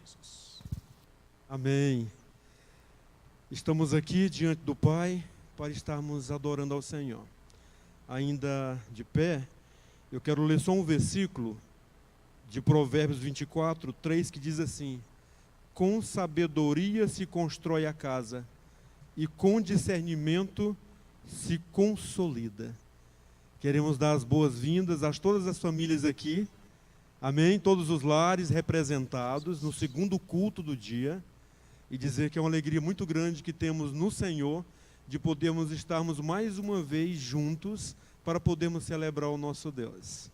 Jesus. Amém. Estamos aqui diante do Pai para estarmos adorando ao Senhor. Ainda de pé, eu quero ler só um versículo de Provérbios 24, 3, que diz assim: com sabedoria se constrói a casa, e com discernimento se consolida. Queremos dar as boas-vindas a todas as famílias aqui, amém? Todos os lares representados no segundo culto do dia, e dizer que é uma alegria muito grande que temos no Senhor de podermos estarmos mais uma vez juntos para podermos celebrar o nosso Deus.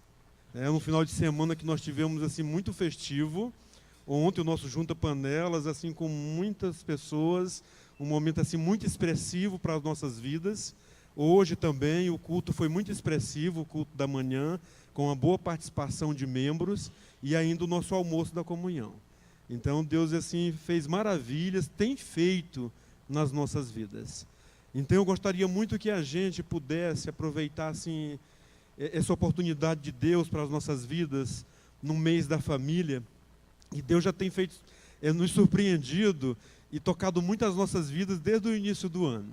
É um final de semana que nós tivemos assim muito festivo. Ontem o nosso Junta Panelas, assim, com muitas pessoas, um momento assim muito expressivo para as nossas vidas. Hoje também o culto foi muito expressivo, o culto da manhã, com uma boa participação de membros, e ainda o nosso almoço da comunhão. Então Deus assim fez maravilhas, tem feito nas nossas vidas. Então eu gostaria muito que a gente pudesse aproveitar assim essa oportunidade de Deus para as nossas vidas no mês da família. E Deus já tem feito, nos surpreendido e tocado muito as nossas vidas desde o início do ano.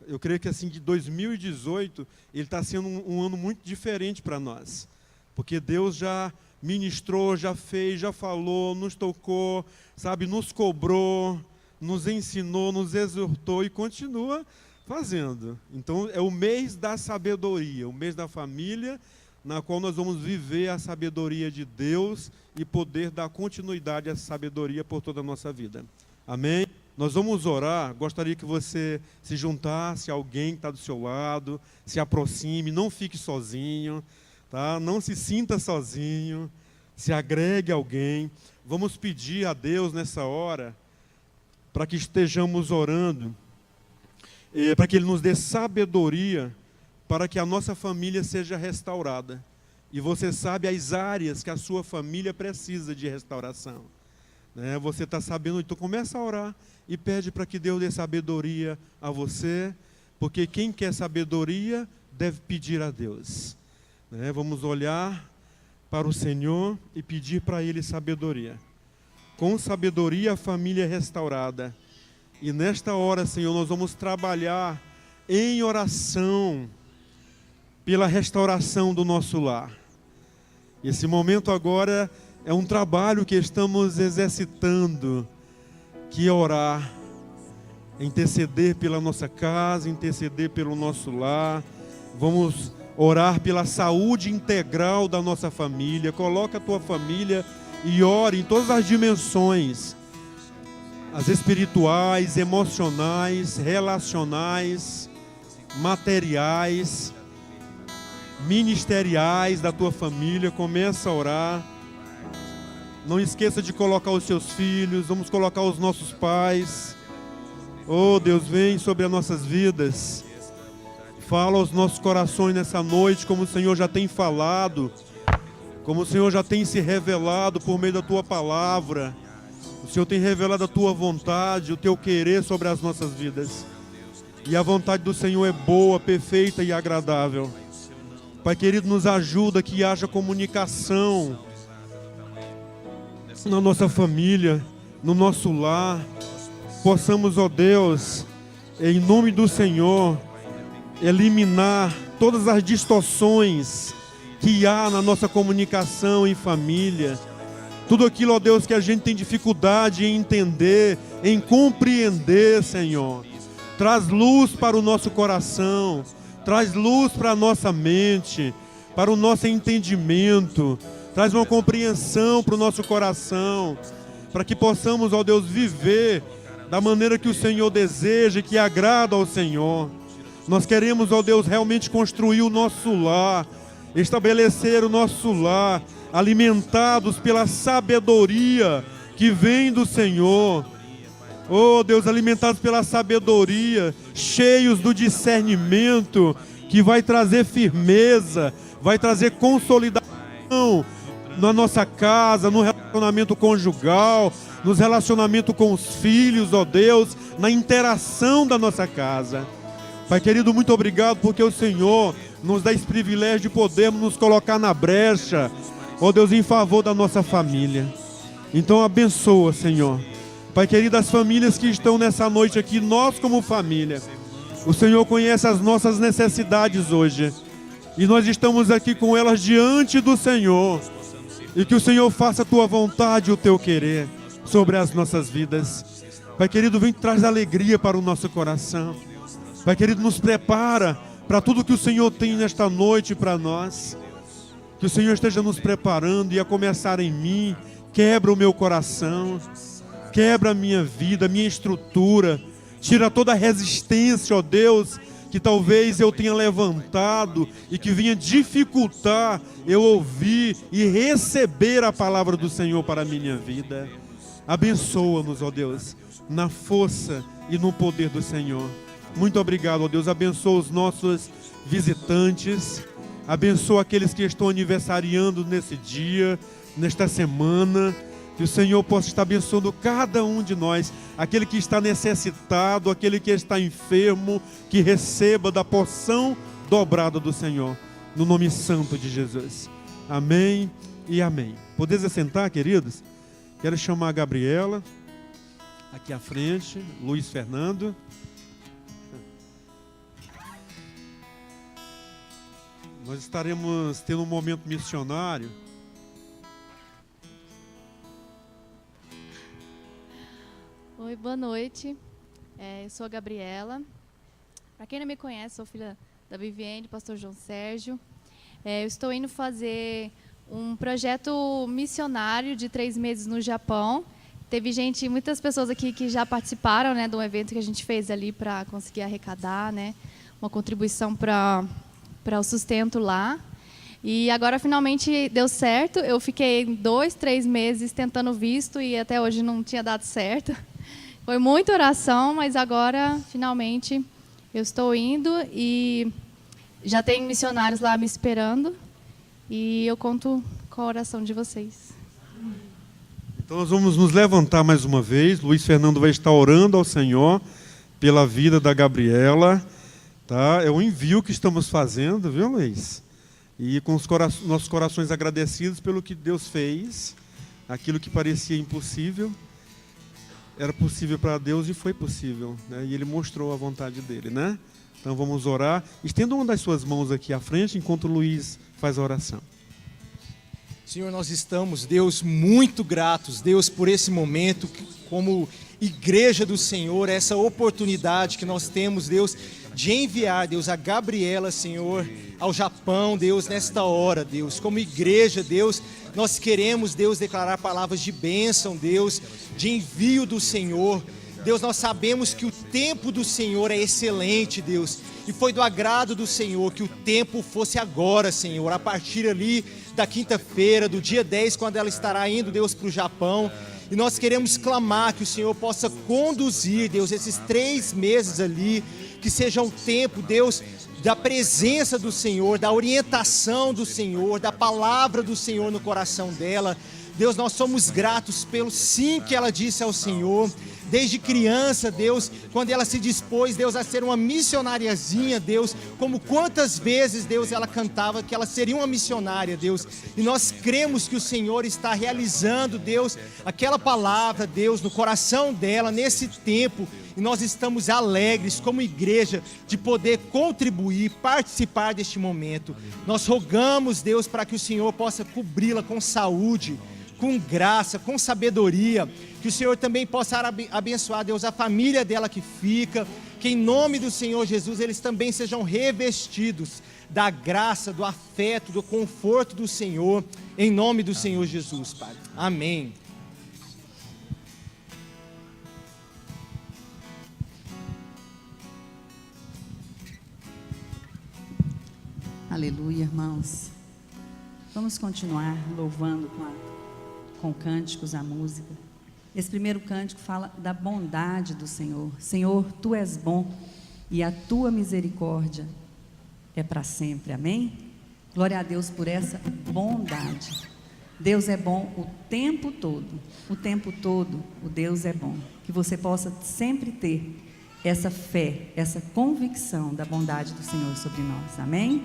Eu creio que assim de 2018 ele está sendo um ano muito diferente para nós, porque Deus já ministrou, já fez, já falou, nos tocou, sabe, nos cobrou, nos ensinou, nos exortou e continua fazendo. Então é o mês da sabedoria, o mês da família, na qual nós vamos viver a sabedoria de Deus e poder dar continuidade a essa sabedoria por toda a nossa vida. Amém? Nós vamos orar. Gostaria que você se juntasse a alguém que está do seu lado, se aproxime, não fique sozinho, tá? Não se sinta sozinho, se agregue a alguém. Vamos pedir a Deus nessa hora para que estejamos orando, para que Ele nos dê sabedoria para que a nossa família seja restaurada. E você sabe as áreas que a sua família precisa de restauração. Né? Você está sabendo, então começa a orar e pede para que Deus dê sabedoria a você, porque quem quer sabedoria deve pedir a Deus. Né? Vamos olhar para o Senhor e pedir para Ele sabedoria. Com sabedoria a família é restaurada. E nesta hora, Senhor, nós vamos trabalhar em oração pela restauração do nosso lar. Esse momento agora é um trabalho que estamos exercitando, que é orar, interceder pela nossa casa, interceder pelo nosso lar. Vamos orar pela saúde integral da nossa família. Coloca a tua família e ore em todas as dimensões, as espirituais, emocionais, relacionais, materiais, ministeriais da tua família. Começa a orar. Não esqueça de colocar os seus filhos. Vamos colocar os nossos pais. Oh Deus, vem sobre as nossas vidas. Fala aos nossos corações nessa noite, como o Senhor já tem falado, como o Senhor já tem se revelado por meio da tua palavra. O Senhor tem revelado a tua vontade, o teu querer sobre as nossas vidas. E a vontade do Senhor é boa, perfeita e agradável. Pai querido, nos ajuda que haja comunicação na nossa família, no nosso lar. Possamos, ó Deus, em nome do Senhor, eliminar todas as distorções que há na nossa comunicação em família. Tudo aquilo, ó Deus, que a gente tem dificuldade em entender, em compreender, Senhor. Traz luz para o nosso coração. Traz luz para a nossa mente, para o nosso entendimento. Traz uma compreensão para o nosso coração, para que possamos, ó Deus, viver da maneira que o Senhor deseja, que agrada ao Senhor. Nós queremos, ó Deus, realmente construir o nosso lar, estabelecer o nosso lar, alimentados pela sabedoria que vem do Senhor. Oh Deus, alimentados pela sabedoria, cheios do discernimento, que vai trazer firmeza, vai trazer consolidação na nossa casa, no relacionamento conjugal, nos relacionamentos com os filhos, ó Deus, na interação da nossa casa. Pai querido, muito obrigado porque o Senhor nos dá esse privilégio de podermos nos colocar na brecha, ó Deus, em favor da nossa família. Então abençoa, Senhor. Pai querido, as famílias que estão nessa noite aqui, nós como família, o Senhor conhece as nossas necessidades hoje. E nós estamos aqui com elas diante do Senhor. E que o Senhor faça a tua vontade e o teu querer sobre as nossas vidas. Pai querido, vem traz alegria para o nosso coração. Pai querido, nos prepara para tudo que o Senhor tem nesta noite para nós. Que o Senhor esteja nos preparando e a começar em mim. Quebra o meu coração. Quebra a minha vida, a minha estrutura. Tira toda a resistência, ó Deus, que talvez eu tenha levantado e que vinha dificultar eu ouvir e receber a palavra do Senhor para a minha vida. Abençoa-nos, ó Deus, na força e no poder do Senhor. Muito obrigado, ó Deus. Abençoa os nossos visitantes. Abençoa aqueles que estão aniversariando nesse dia, nesta semana. Que o Senhor possa estar abençoando cada um de nós. Aquele que está necessitado, aquele que está enfermo, que receba da porção dobrada do Senhor. No nome santo de Jesus. Amém e amém. Podeis assentar, queridos? Quero chamar a Gabriela, aqui à frente, Luiz Fernando. Nós estaremos tendo um momento missionário. Oi, boa noite. Eu sou a Gabriela. Para quem não me conhece, sou filha da Viviane, do pastor João Sérgio. Eu estou indo fazer um projeto missionário de 3 meses no Japão. Teve muitas pessoas aqui que já participaram, né, de um evento que a gente fez ali para conseguir arrecadar, né, uma contribuição para o sustento lá. E agora finalmente deu certo. Eu fiquei 2, 3 meses tentando visto e até hoje não tinha dado certo. Foi muita oração, mas agora finalmente eu estou indo e já tem missionários lá me esperando e eu conto com a oração de vocês. Então nós vamos nos levantar mais uma vez. Luiz Fernando vai estar orando ao Senhor pela vida da Gabriela. Tá? É um envio que estamos fazendo, viu, Luiz? E com os nossos corações agradecidos pelo que Deus fez. Aquilo que parecia impossível, era possível para Deus e foi possível, né? E Ele mostrou a vontade dEle, né? Então vamos orar. Estenda uma das suas mãos aqui à frente, enquanto o Luiz faz a oração. Senhor, nós estamos, Deus, muito gratos, Deus, por esse momento, como igreja do Senhor, essa oportunidade que nós temos, Deus, de enviar, Deus, a Gabriela, Senhor, ao Japão, Deus, nesta hora, Deus, como igreja, Deus, nós queremos, Deus, declarar palavras de bênção, Deus, de envio do Senhor. Deus, nós sabemos que o tempo do Senhor é excelente, Deus, e foi do agrado do Senhor que o tempo fosse agora, Senhor, a partir ali da quinta-feira, do dia 10, quando ela estará indo, Deus, para o Japão. E nós queremos clamar que o Senhor possa conduzir, Deus, esses 3 meses ali, que seja um tempo, Deus, da presença do Senhor, da orientação do Senhor, da palavra do Senhor no coração dela. Deus, nós somos gratos pelo sim que ela disse ao Senhor. Desde criança, Deus, quando ela se dispôs, Deus, a ser uma missionariazinha, Deus, como quantas vezes, Deus, ela cantava que ela seria uma missionária, Deus, e nós cremos que o Senhor está realizando, Deus, aquela palavra, Deus, no coração dela, nesse tempo, e nós estamos alegres como igreja de poder contribuir, participar deste momento. Nós rogamos, Deus, para que o Senhor possa cobri-la com saúde, com graça, com sabedoria, que o Senhor também possa abençoar, Deus, a família dela que fica, que em nome do Senhor Jesus eles também sejam revestidos da graça, do afeto, do conforto do Senhor, em nome do Senhor Jesus, Pai. Amém. Aleluia, irmãos. Vamos continuar louvando com cânticos, a música. Esse primeiro cântico fala da bondade do Senhor. Senhor, Tu és bom e a Tua misericórdia é para sempre. Amém? Glória a Deus por essa bondade. Deus é bom o tempo todo. O tempo todo, o Deus é bom. Que você possa sempre ter essa fé, essa convicção da bondade do Senhor sobre nós. Amém?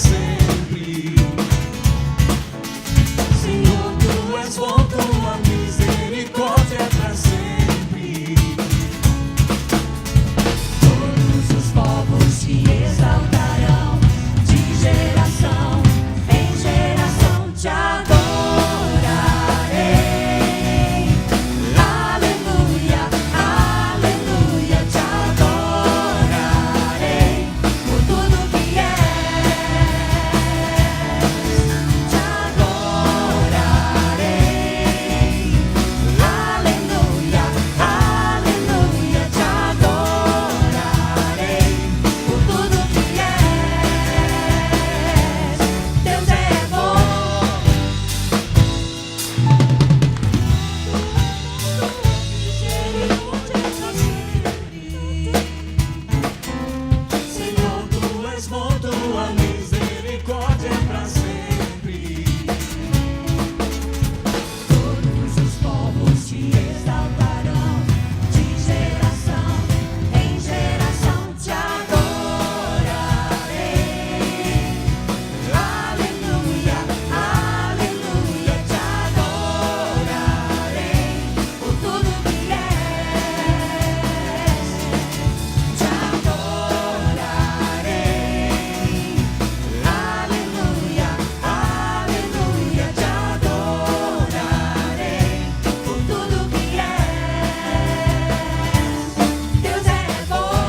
sempre. Senhor, tu és bom, tua misericórdia é para sempre. Todos os povos te exaltarão, de geração em geração te adorarei. Aleluia, aleluia, te adorarei por tudo que és. Te adorarei. Aleluia, aleluia, te adorarei por tudo que és. Deus é bom. Senhor, tu és bom, tua misericórdia é para sempre. Todos os povos te exaltarão, de geração em geração te adorarei. Aleluia, aleluia, te adorarei por tudo que és. Te adorarei. Aleluia, aleluia, te adorarei por tudo que és. Deus é bom.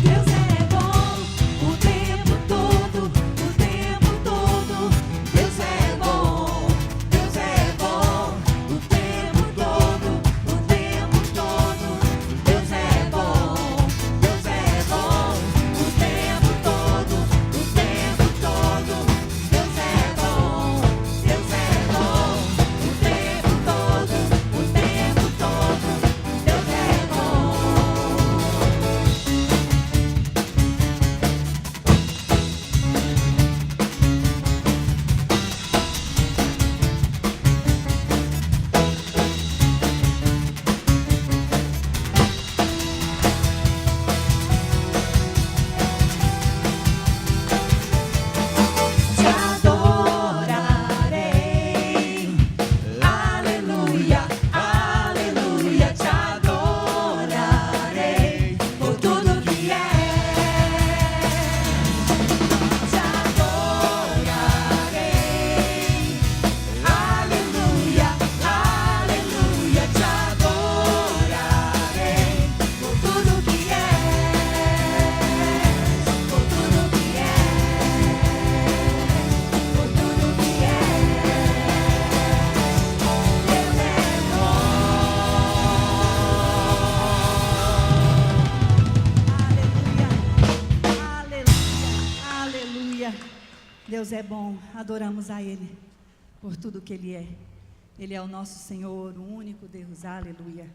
Deus é bom o tempo todo, o tempo todo. Deus é bom, Deus é bom o tempo todo, o tempo todo. Deus é bom, Deus é bom o tempo todo, o tempo todo. Deus é bom, Deus é bom o tempo todo, o tempo todo. Deus é bom. Te adorarei. Aleluia, aleluia, te adorarei por tudo que és. Te adorarei. Aleluia, aleluia, te adorarei por tudo que és. Por tudo que és. Por tudo que Aleluia. Deus é bom. Adoramos a Ele por tudo que Ele é. Ele é o nosso Senhor, o único Deus. Aleluia.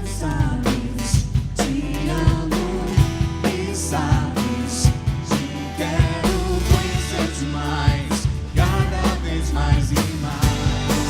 sabes, te amo e sabes, te quero conhecer demais, cada vez mais e mais.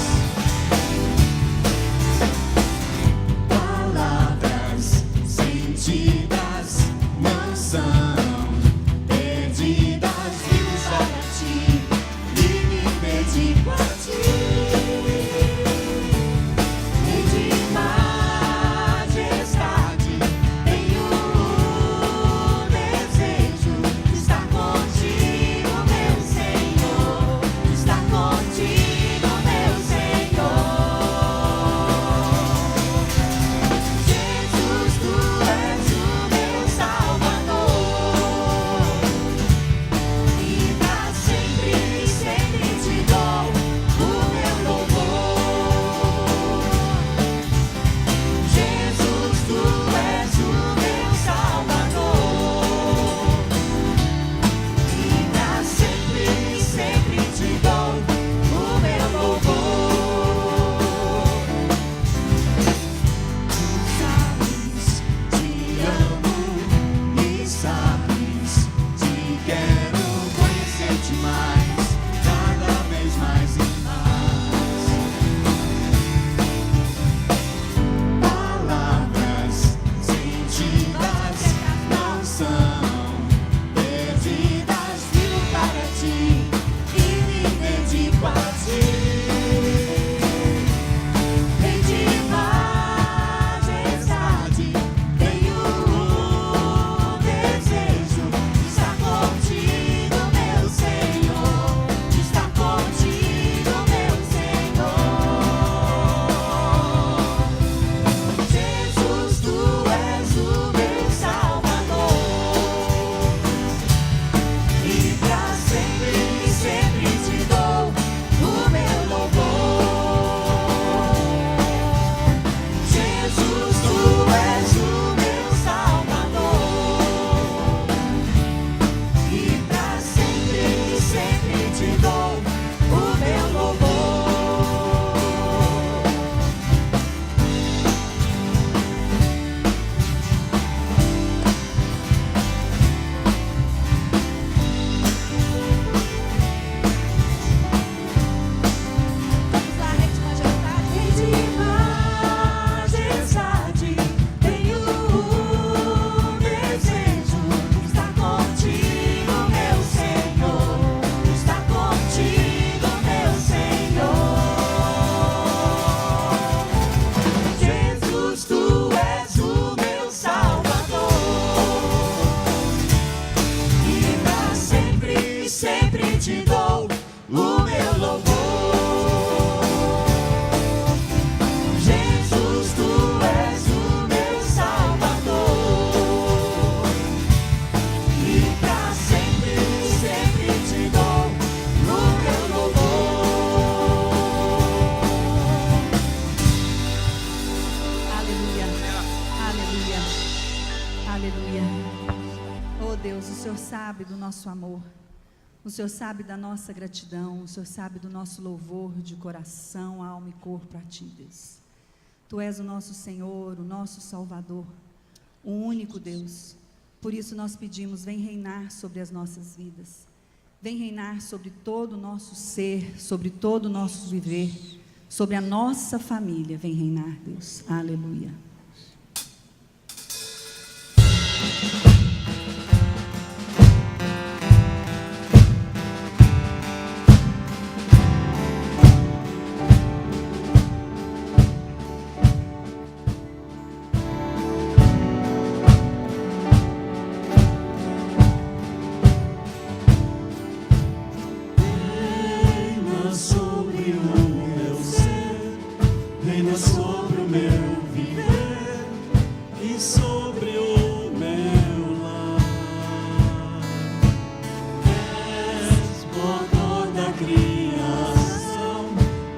sabe do nosso amor, o Senhor sabe da nossa gratidão, o Senhor sabe do nosso louvor de coração, alma e corpo a Ti, Deus. Tu és o nosso Senhor, o nosso Salvador, o único Deus. Por isso nós pedimos, vem reinar sobre as nossas vidas, vem reinar sobre todo o nosso ser, sobre todo o nosso viver, sobre a nossa família, vem reinar, Deus. Aleluia. Reina sobre o meu ser, reina sobre o meu viver e sobre o meu lar. És motor da criação,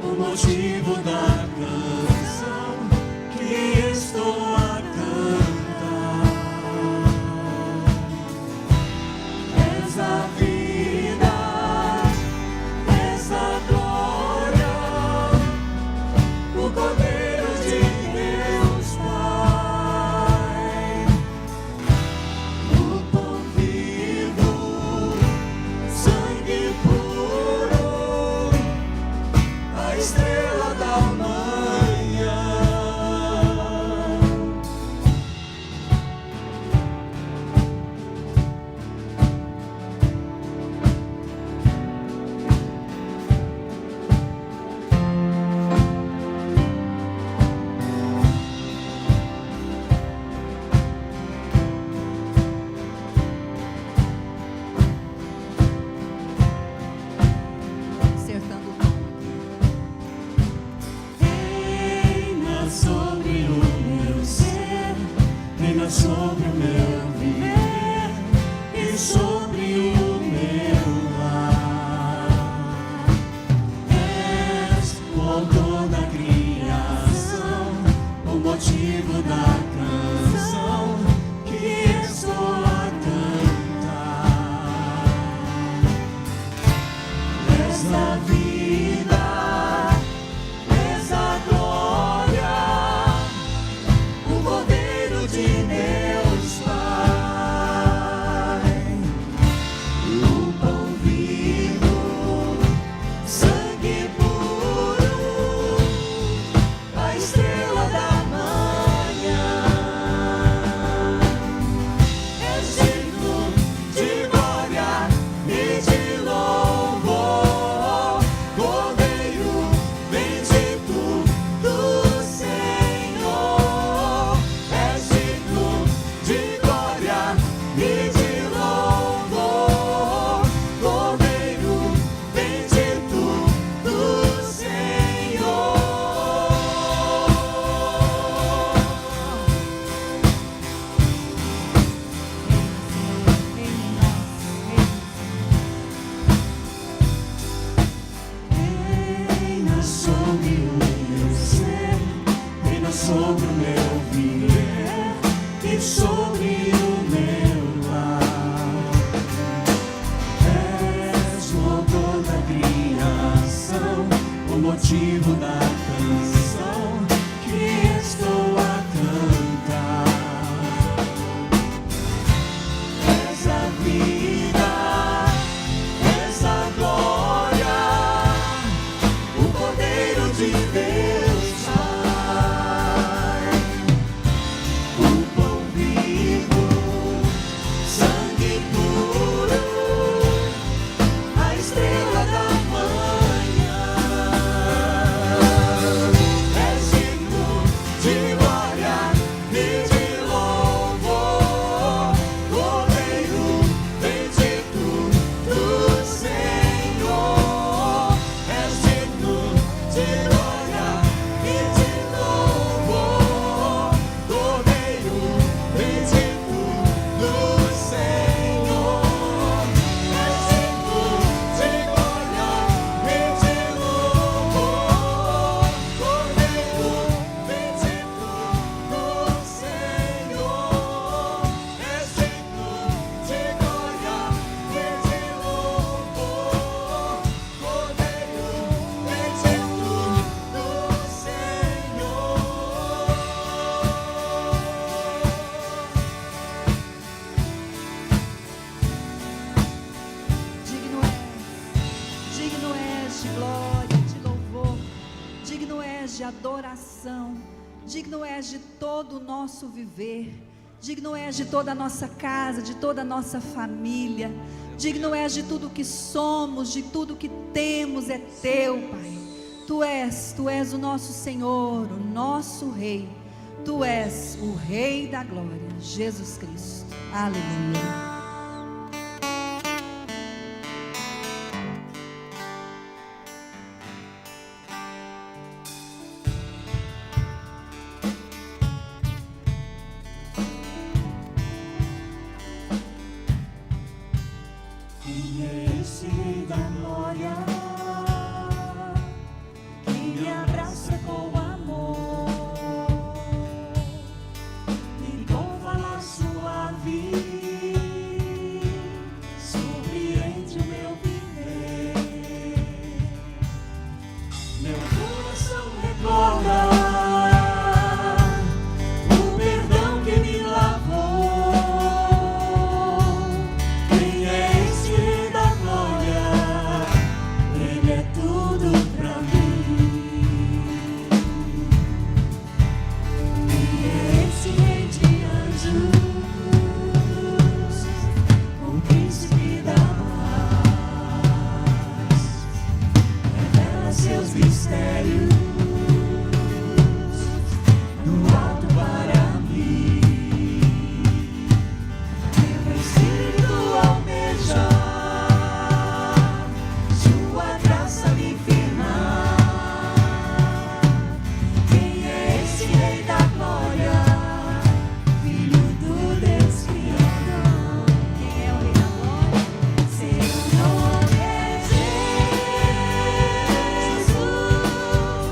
o motivo da canção que estou a cantar. És a vida, és a glória, o Cordeiro de Deus Pai, o pão vivo, sangue puro, a estrela da manhã. Acertando o tom aqui. Reina sobre o meu ser, reina sobre o meu viver e sobre o meu lar. És o autor da criação, o motivo da canção que estou a cantar. És a vida, és a glória, o Cordeiro de Deus Pai, o pão vivo, sangue puro, a estrela da manhã. És digno de glória e de louvor, Cordeiro bendito do Senhor. És digno de glória e de louvor, Cordeiro bendito do Senhor. Reina sobre o meu ser, reina sobre o meu viver e sobre o meu lar. És o autor da criação, o motivo da canção que estou a cantar. És a vida, és a glória, o Cordeiro de Deus Pai, o pão vivo, sangue puro, a estrela da manhã. és de adoração, digno és de todo o nosso viver, digno és de toda a nossa casa, de toda a nossa família, digno és de tudo que somos, de tudo que temos, é teu, Pai. Tu és o nosso Senhor, o nosso Rei. Tu és o Rei da glória, Jesus Cristo. Aleluia. Quem é esse Rei da glória, quem me abraça com amor e com fala suave surpreende o meu viver. Meu coração recorda o perdão que me lavou. Quem é esse Rei da glória? Ele é tudo pra mim. Quem é esse Rei de anjos, o príncipe da paz? Revela seus mistérios do alto para mim. Meu espírito almeja sua graça me firmar. Quem é esse Rei da glória? Filho do Deus Criador. Quem é o Rei da glória? Seu nome é Jesus.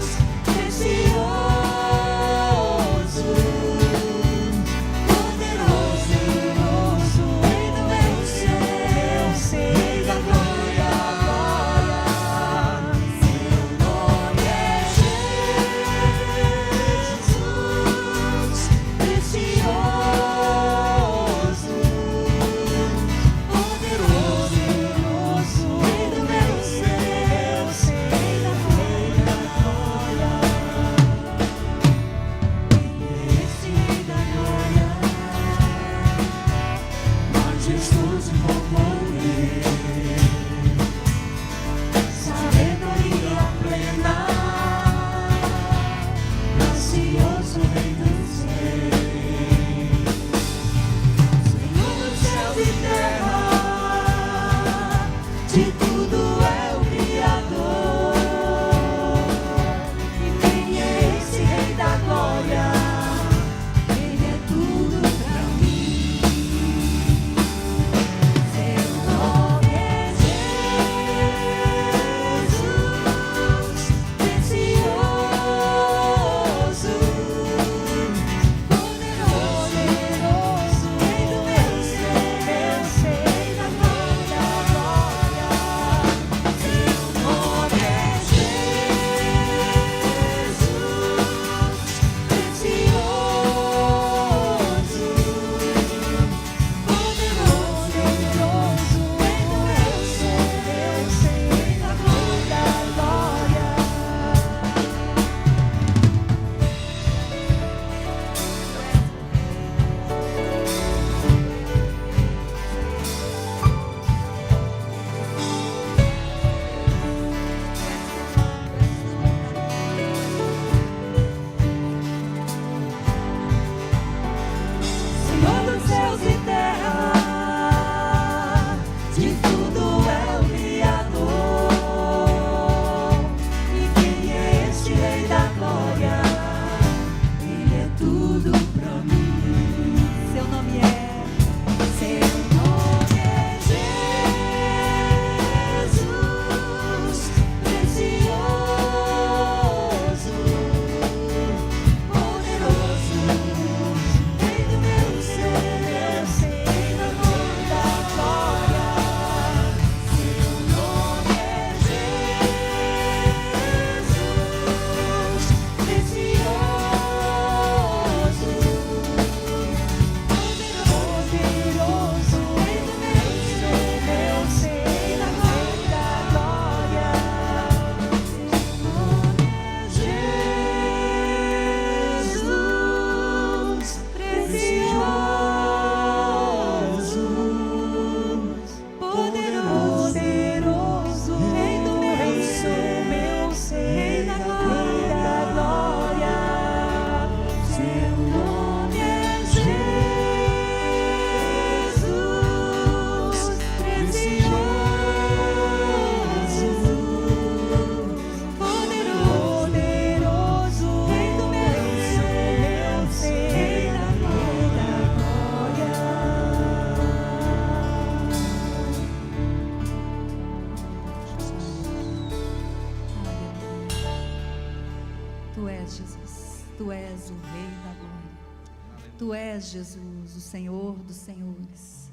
Tu és Jesus, Tu és o Rei da Glória. Tu és Jesus, o Senhor dos Senhores.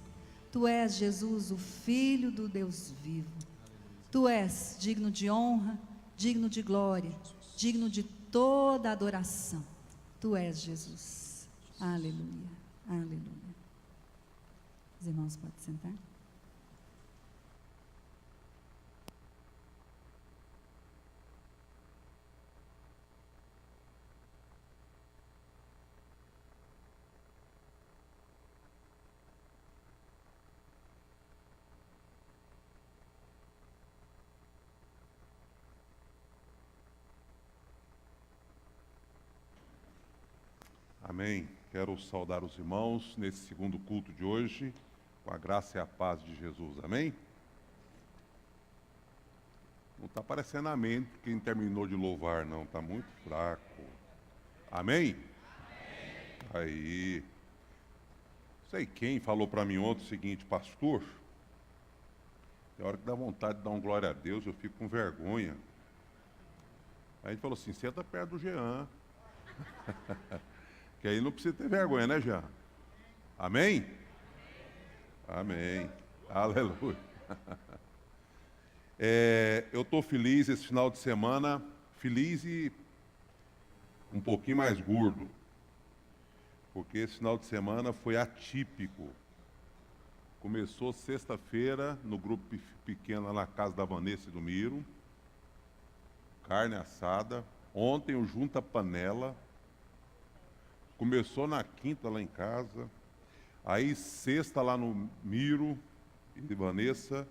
Tu és Jesus, o Filho do Deus vivo. Tu és digno de honra, digno de glória, digno de toda adoração. Tu és Jesus. Aleluia, aleluia. Os irmãos podem sentar? Amém. Quero saudar os irmãos nesse segundo culto de hoje, com a graça e a paz de Jesus. Amém? Não está parecendo amém quem terminou de louvar, não. Está muito fraco. Amém? Aí. Sei quem falou para mim ontem o seguinte: pastor, tem hora que dá vontade de dar um glória a Deus, eu fico com vergonha. Aí ele falou assim: senta perto do Jean. Que aí não precisa ter vergonha, né, Jean? Amém? Amém. Aleluia. Eu estou feliz esse final de semana, feliz e um pouquinho mais gordo, porque esse final de semana foi atípico. Começou sexta-feira no grupo pequeno lá na casa da Vanessa e do Miro, carne assada. Ontem o Junta Panela. Começou na quinta lá em casa, aí sexta lá no Miro e Vanessa.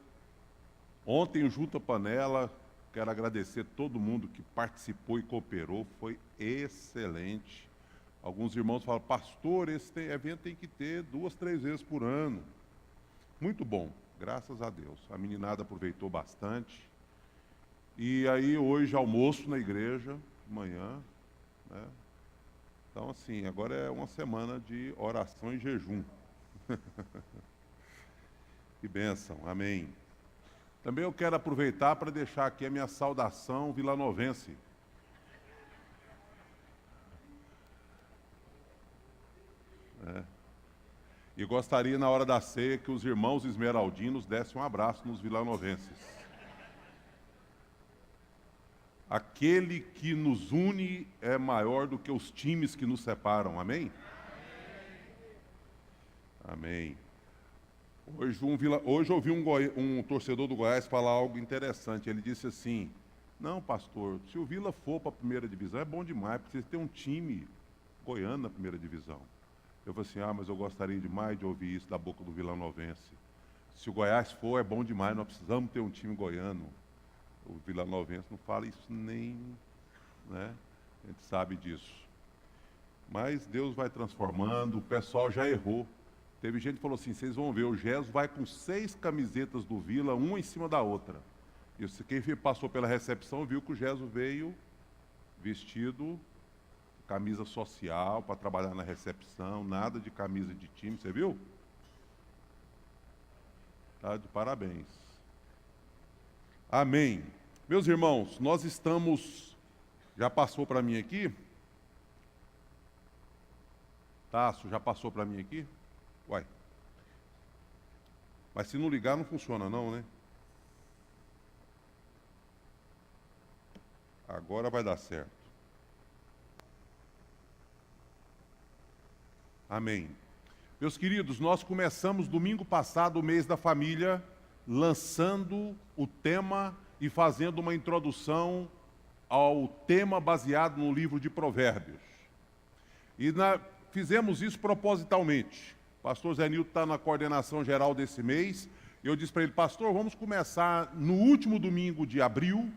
Ontem o Junta Panela, quero agradecer todo mundo que participou e cooperou, foi excelente. Alguns irmãos falam: pastor, esse evento tem que ter 2, 3 vezes por ano. Muito bom, graças a Deus. A meninada aproveitou bastante. E aí hoje almoço na igreja, de manhã, né? Então, assim, agora é uma semana de oração e jejum. Que bênção, amém. Também eu quero aproveitar para deixar aqui a minha saudação vilanovense. E gostaria, na hora da ceia, que os irmãos esmeraldinos dessem um abraço nos vilanovenses. Aquele que nos une é maior do que os times que nos separam. Amém? Amém. Hoje ouvi um torcedor do Goiás falar algo interessante. Ele disse assim: não, pastor, se o Vila for para a primeira divisão é bom demais, porque vocês têm um time goiano na primeira divisão. Eu falei assim: mas eu gostaria demais de ouvir isso da boca do vilanovense. Se o Goiás for, é bom demais, nós precisamos ter um time goiano. O vilanovense não fala isso nem, né? A gente sabe disso. Mas Deus vai transformando, o pessoal já errou. Teve gente que falou assim: vocês vão ver, o Gesso vai com 6 camisetas do Vila, uma em cima da outra. E quem passou pela recepção viu que o Gesso veio vestido, camisa social, para trabalhar na recepção, nada de camisa de time, você viu? Tá de parabéns. Amém. Meus irmãos, nós estamos... Já passou para mim aqui? Tasso, já passou para mim aqui? Uai. Mas se não ligar, não funciona não, né? Agora vai dar certo. Amém. Meus queridos, nós começamos domingo passado o mês da família, lançando o tema e fazendo uma introdução ao tema baseado no livro de Provérbios. E fizemos isso propositalmente. O pastor Zé Nilton está na coordenação geral desse mês. Eu disse para ele: pastor, vamos começar no último domingo de abril.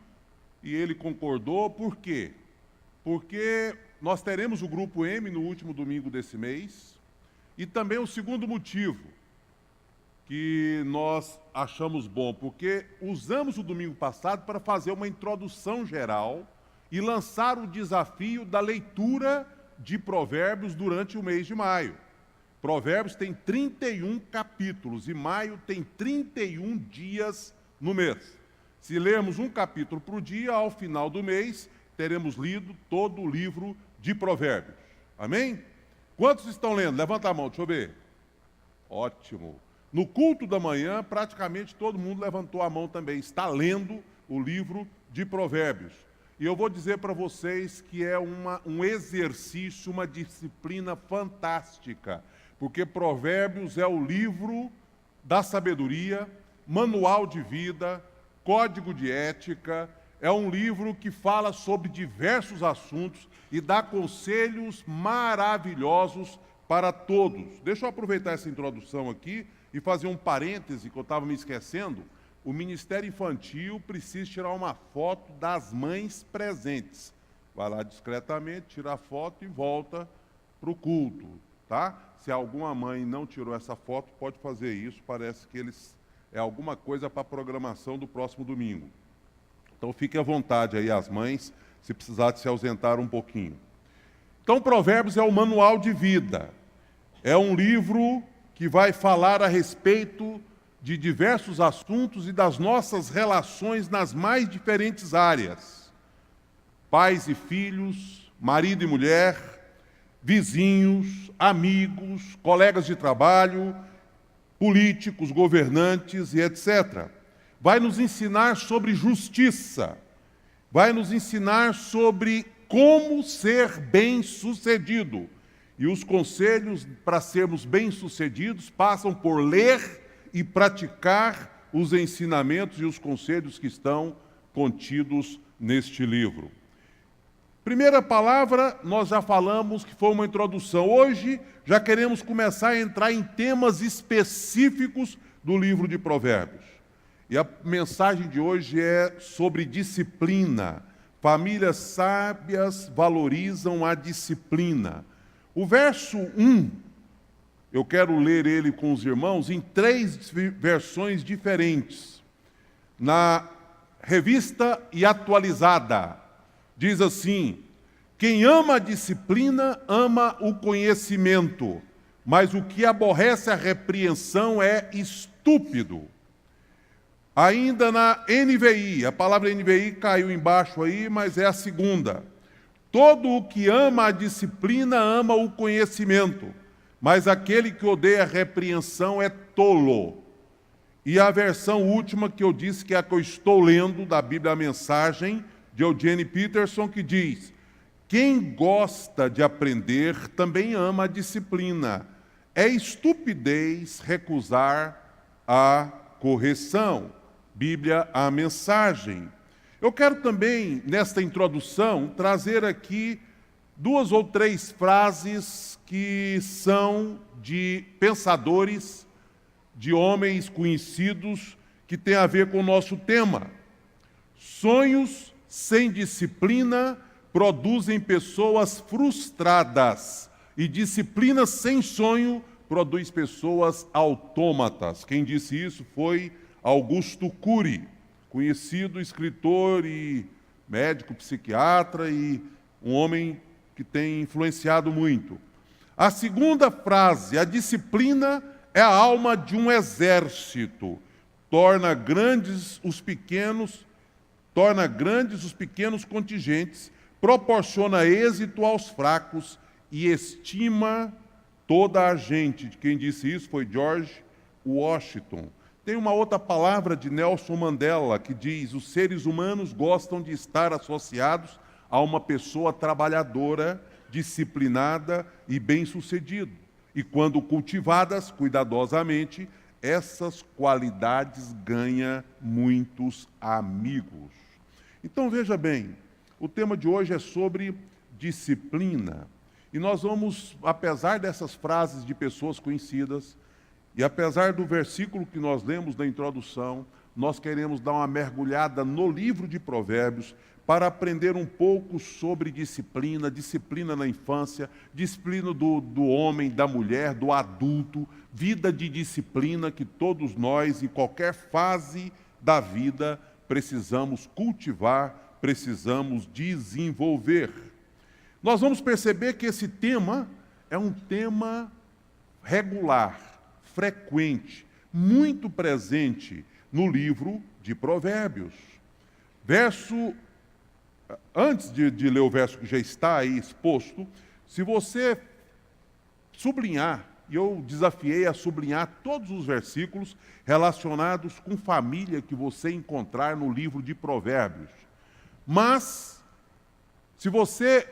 E ele concordou. Por quê? Porque nós teremos o grupo M no último domingo desse mês. E também o segundo motivo que nós achamos bom, porque usamos o domingo passado para fazer uma introdução geral e lançar o desafio da leitura de Provérbios durante o mês de maio. Provérbios tem 31 capítulos e maio tem 31 dias no mês. Se lermos um capítulo por dia, ao final do mês, teremos lido todo o livro de Provérbios. Amém? Quantos estão lendo? Levanta a mão, deixa eu ver. Ótimo. No culto da manhã, praticamente todo mundo levantou a mão também. Está lendo o livro de Provérbios. E eu vou dizer para vocês que é um exercício, uma disciplina fantástica. Porque Provérbios é o livro da sabedoria, manual de vida, código de ética. É um livro que fala sobre diversos assuntos e dá conselhos maravilhosos para todos. Deixa eu aproveitar essa introdução aqui e fazer um parêntese que eu estava me esquecendo. O Ministério Infantil precisa tirar uma foto das mães presentes. Vai lá discretamente, tira a foto e volta para o culto, tá? Se alguma mãe não tirou essa foto, pode fazer isso. Parece que é alguma coisa para a programação do próximo domingo. Então fique à vontade aí as mães, se precisar de se ausentar um pouquinho. Então Provérbios é o manual de vida. É um livro que vai falar a respeito de diversos assuntos e das nossas relações nas mais diferentes áreas. Pais e filhos, marido e mulher, vizinhos, amigos, colegas de trabalho, políticos, governantes e etc. Vai nos ensinar sobre justiça, vai nos ensinar sobre como ser bem-sucedido. E os conselhos para sermos bem-sucedidos passam por ler e praticar os ensinamentos e os conselhos que estão contidos neste livro. Primeira palavra, nós já falamos que foi uma introdução. Hoje, já queremos começar a entrar em temas específicos do livro de Provérbios. E a mensagem de hoje é sobre disciplina. Famílias sábias valorizam a disciplina. O verso 1, eu quero ler ele com os irmãos em 3 versões diferentes. Na Revista e Atualizada, diz assim: quem ama a disciplina ama o conhecimento, mas o que aborrece a repreensão é estúpido. Ainda na NVI, a palavra NVI caiu embaixo aí, mas é a segunda. Todo o que ama a disciplina ama o conhecimento, mas aquele que odeia a repreensão é tolo. E a versão última que eu disse, que é a que eu estou lendo, da Bíblia a Mensagem, de Eugene Peterson, que diz: quem gosta de aprender também ama a disciplina. É estupidez recusar a correção. Bíblia a Mensagem. Eu quero também, nesta introdução, trazer aqui 2 ou 3 frases que são de pensadores, de homens conhecidos, que têm a ver com o nosso tema. Sonhos sem disciplina produzem pessoas frustradas, e disciplina sem sonho produz pessoas autômatas. Quem disse isso foi Augusto Cury, conhecido escritor e médico, psiquiatra e um homem que tem influenciado muito. A segunda frase: a disciplina é a alma de um exército, torna grandes os pequenos contingentes, proporciona êxito aos fracos e estima toda a gente. Quem disse isso foi George Washington. Tem uma outra palavra de Nelson Mandela que diz: os seres humanos gostam de estar associados a uma pessoa trabalhadora, disciplinada e bem-sucedida. E quando cultivadas cuidadosamente, essas qualidades ganham muitos amigos. Então veja bem, o tema de hoje é sobre disciplina. E nós vamos, apesar dessas frases de pessoas conhecidas, e apesar do versículo que nós lemos na introdução, nós queremos dar uma mergulhada no livro de Provérbios para aprender um pouco sobre disciplina, disciplina na infância, disciplina do homem, da mulher, do adulto, vida de disciplina que todos nós, em qualquer fase da vida, precisamos cultivar, precisamos desenvolver. Nós vamos perceber que esse tema é um tema regular, frequente, muito presente no livro de Provérbios. Verso antes de ler o verso que já está aí exposto, se você sublinhar, e eu desafiei a sublinhar todos os versículos relacionados com família que você encontrar no livro de Provérbios. Mas, se você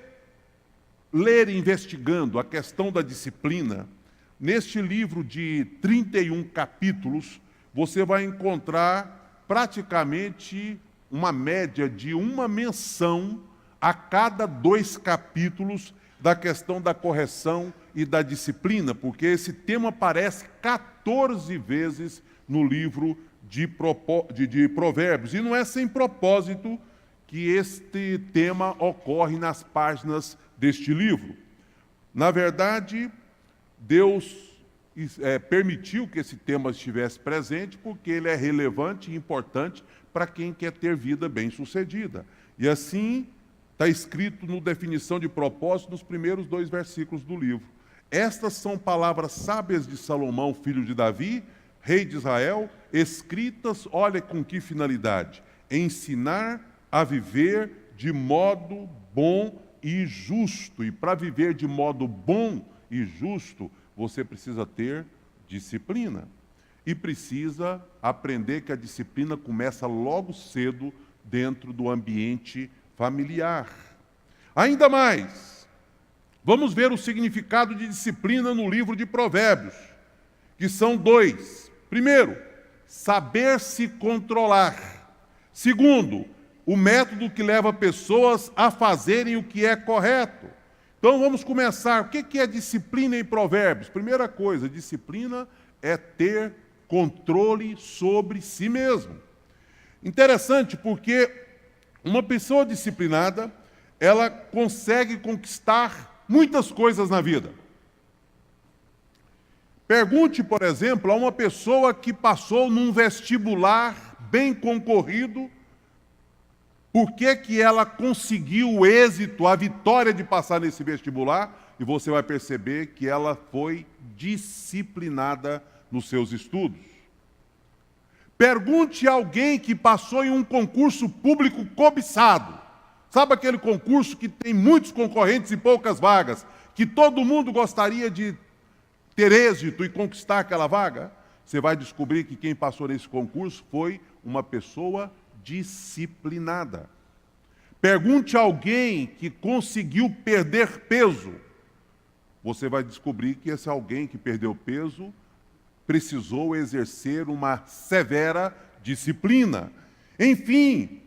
ler investigando a questão da disciplina, neste livro de 31 capítulos, você vai encontrar praticamente uma média de uma menção a cada 2 capítulos da questão da correção e da disciplina, porque esse tema aparece 14 vezes no livro de Provérbios. E não é sem propósito que este tema ocorre nas páginas deste livro. Na verdade, Deus permitiu que esse tema estivesse presente porque ele é relevante e importante para quem quer ter vida bem-sucedida. E assim está escrito no definição de propósito nos primeiros 2 versículos do livro. Estas são palavras sábias de Salomão, filho de Davi, rei de Israel, escritas, olha com que finalidade: ensinar a viver de modo bom e justo. E para viver de modo bom e justo, você precisa ter disciplina. E precisa aprender que a disciplina começa logo cedo dentro do ambiente familiar. Ainda mais, vamos ver o significado de disciplina no livro de Provérbios, que são 2. Primeiro, saber se controlar. Segundo, o método que leva pessoas a fazerem o que é correto. Então vamos começar. O que é disciplina em Provérbios? Primeira coisa, disciplina é ter controle sobre si mesmo. Interessante porque uma pessoa disciplinada, ela consegue conquistar muitas coisas na vida. Pergunte, por exemplo, a uma pessoa que passou num vestibular bem concorrido, por que ela conseguiu o êxito, a vitória de passar nesse vestibular, e você vai perceber que ela foi disciplinada nos seus estudos. Pergunte a alguém que passou em um concurso público cobiçado. Sabe aquele concurso que tem muitos concorrentes e poucas vagas, que todo mundo gostaria de ter êxito e conquistar aquela vaga? Você vai descobrir que quem passou nesse concurso foi uma pessoa disciplinada. Pergunte a alguém que conseguiu perder peso. Você vai descobrir que esse alguém que perdeu peso precisou exercer uma severa disciplina. Enfim,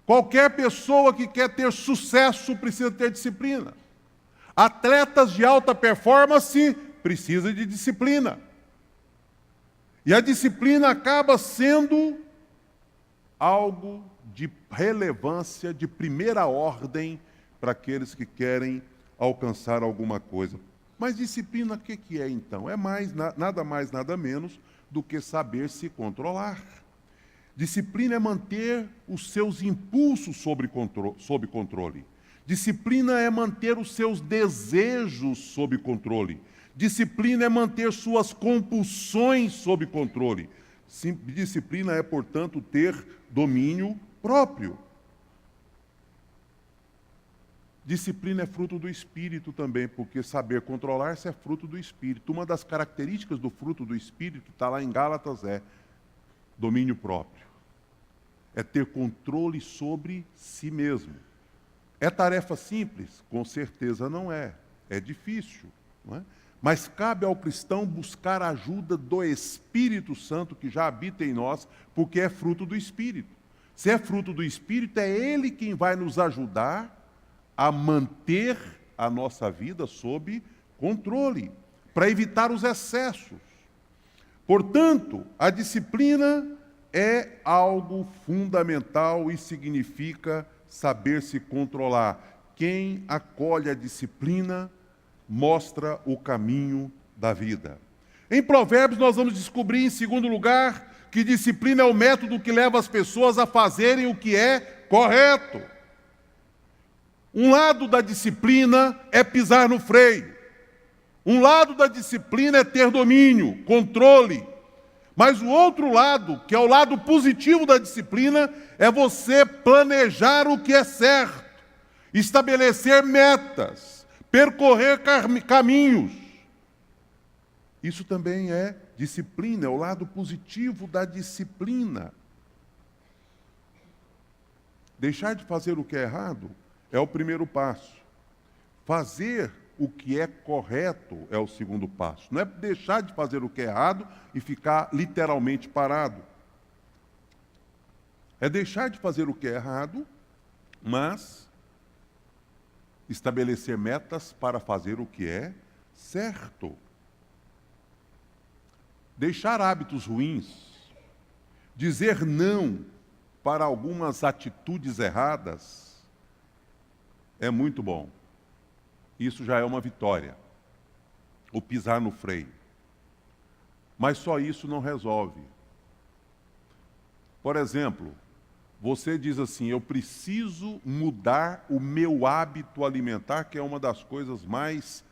qualquer pessoa que quer ter sucesso precisa ter disciplina. Atletas de alta performance precisam de disciplina. E a disciplina acaba sendo algo de relevância, de primeira ordem para aqueles que querem alcançar alguma coisa. Mas disciplina, o que é então? É nada mais, nada menos do que saber se controlar. Disciplina é manter os seus impulsos sob controle. Disciplina é manter os seus desejos sob controle. Disciplina é manter suas compulsões sob controle. Disciplina é, portanto, ter domínio próprio. Disciplina é fruto do Espírito também, porque saber controlar-se é fruto do Espírito. Uma das características do fruto do Espírito, que está lá em Gálatas, é domínio próprio. É ter controle sobre si mesmo. É tarefa simples? Com certeza não é. É difícil, não é? Mas cabe ao cristão buscar a ajuda do Espírito Santo que já habita em nós, porque é fruto do Espírito. Se é fruto do Espírito, é Ele quem vai nos ajudar a manter a nossa vida sob controle, para evitar os excessos. Portanto, a disciplina é algo fundamental e significa saber se controlar. Quem acolhe a disciplina mostra o caminho da vida. Em Provérbios nós vamos descobrir, em segundo lugar, que disciplina é o método que leva as pessoas a fazerem o que é correto. Um lado da disciplina é pisar no freio. Um lado da disciplina é ter domínio, controle. Mas o outro lado, que é o lado positivo da disciplina, é você planejar o que é certo, estabelecer metas, percorrer caminhos. Isso também é disciplina, é o lado positivo da disciplina. Deixar de fazer o que é errado é o primeiro passo. Fazer o que é correto é o segundo passo. Não é deixar de fazer o que é errado e ficar literalmente parado. É deixar de fazer o que é errado, mas estabelecer metas para fazer o que é certo. Deixar hábitos ruins, dizer não para algumas atitudes erradas, é muito bom. Isso já é uma vitória. O pisar no freio. Mas só isso não resolve. Por exemplo, você diz assim, eu preciso mudar o meu hábito alimentar, que é uma das coisas mais,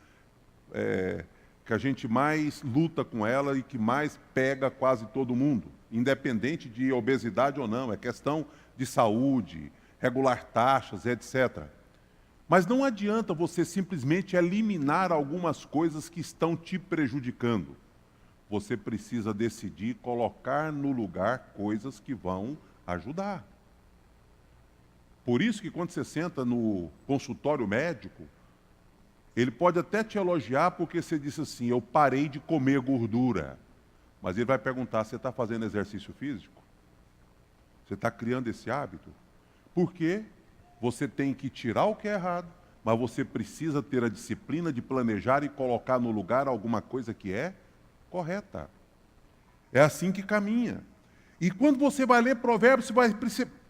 que a gente mais luta com ela e que mais pega quase todo mundo, independente de obesidade ou não, é questão de saúde, regular taxas, etc. Mas não adianta você simplesmente eliminar algumas coisas que estão te prejudicando. Você precisa decidir colocar no lugar coisas que vão ajudar. Por isso que quando você senta no consultório médico, ele pode até te elogiar porque você disse assim, eu parei de comer gordura. Mas ele vai perguntar, você está fazendo exercício físico? Você está criando esse hábito? Por quê? Você tem que tirar o que é errado, mas você precisa ter a disciplina de planejar e colocar no lugar alguma coisa que é correta. É assim que caminha. E quando você vai ler Provérbios, você vai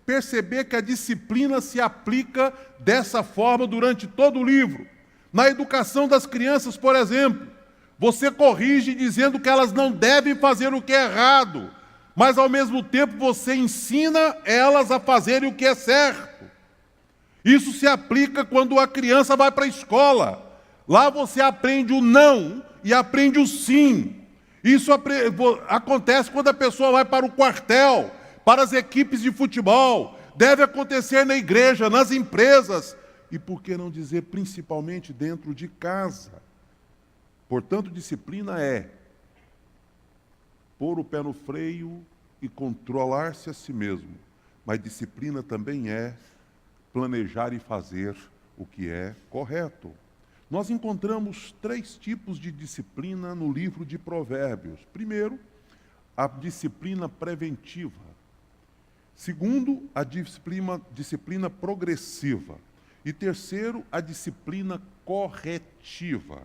perceber que a disciplina se aplica dessa forma durante todo o livro. Na educação das crianças, por exemplo, você corrige dizendo que elas não devem fazer o que é errado, mas ao mesmo tempo você ensina elas a fazerem o que é certo. Isso se aplica quando a criança vai para a escola. Lá você aprende o não e aprende o sim. Isso acontece quando a pessoa vai para o quartel, para as equipes de futebol. Deve acontecer na igreja, nas empresas. E por que não dizer principalmente dentro de casa? Portanto, disciplina é pôr o pé no freio e controlar-se a si mesmo. Mas disciplina também é planejar e fazer o que é correto. Nós encontramos 3 tipos de disciplina no livro de Provérbios. Primeiro, a disciplina preventiva. Segundo, a disciplina progressiva. E terceiro, a disciplina corretiva.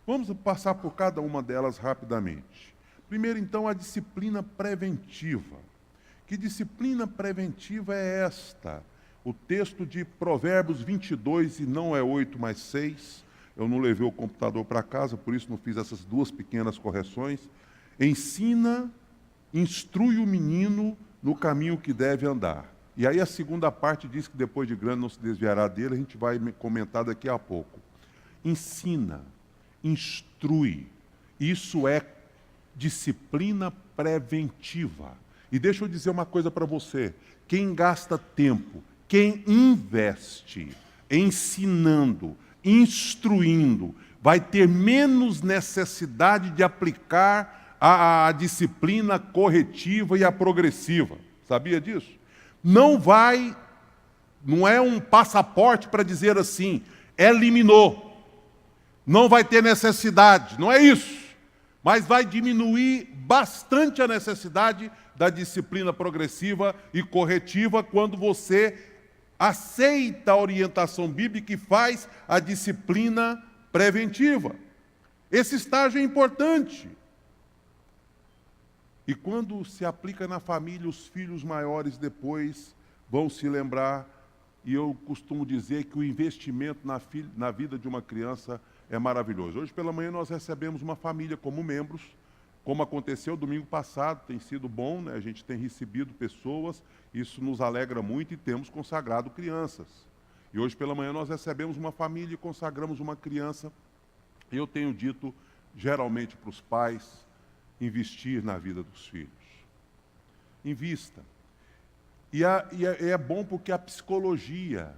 Vamos passar por cada uma delas rapidamente. Primeiro, então, a disciplina preventiva. Que disciplina preventiva é esta? O texto de Provérbios 22, e não é 8 mais 6, eu não levei o computador para casa, por isso não fiz essas 2 pequenas correções. Ensina, instrui o menino no caminho que deve andar. E aí a segunda parte diz que depois de grande não se desviará dele, a gente vai comentar daqui a pouco. Ensina, instrui, isso é disciplina preventiva. E deixa eu dizer uma coisa para você, quem gasta tempo, quem investe ensinando, instruindo, vai ter menos necessidade de aplicar a disciplina corretiva e a progressiva. Sabia disso? Não é um passaporte para dizer assim, eliminou, não vai ter necessidade, não é isso. Mas vai diminuir bastante a necessidade da disciplina progressiva e corretiva quando você aceita a orientação bíblica e faz a disciplina preventiva. Esse estágio é importante. E quando se aplica na família, os filhos maiores depois vão se lembrar, e eu costumo dizer que o investimento na vida de uma criança é maravilhoso. Hoje pela manhã nós recebemos uma família como membros, como aconteceu domingo passado, tem sido bom, né? A gente tem recebido pessoas, isso nos alegra muito e temos consagrado crianças. E hoje pela manhã nós recebemos uma família e consagramos uma criança. Eu tenho dito geralmente para os pais, investir na vida dos filhos. Invista. E é bom porque a psicologia,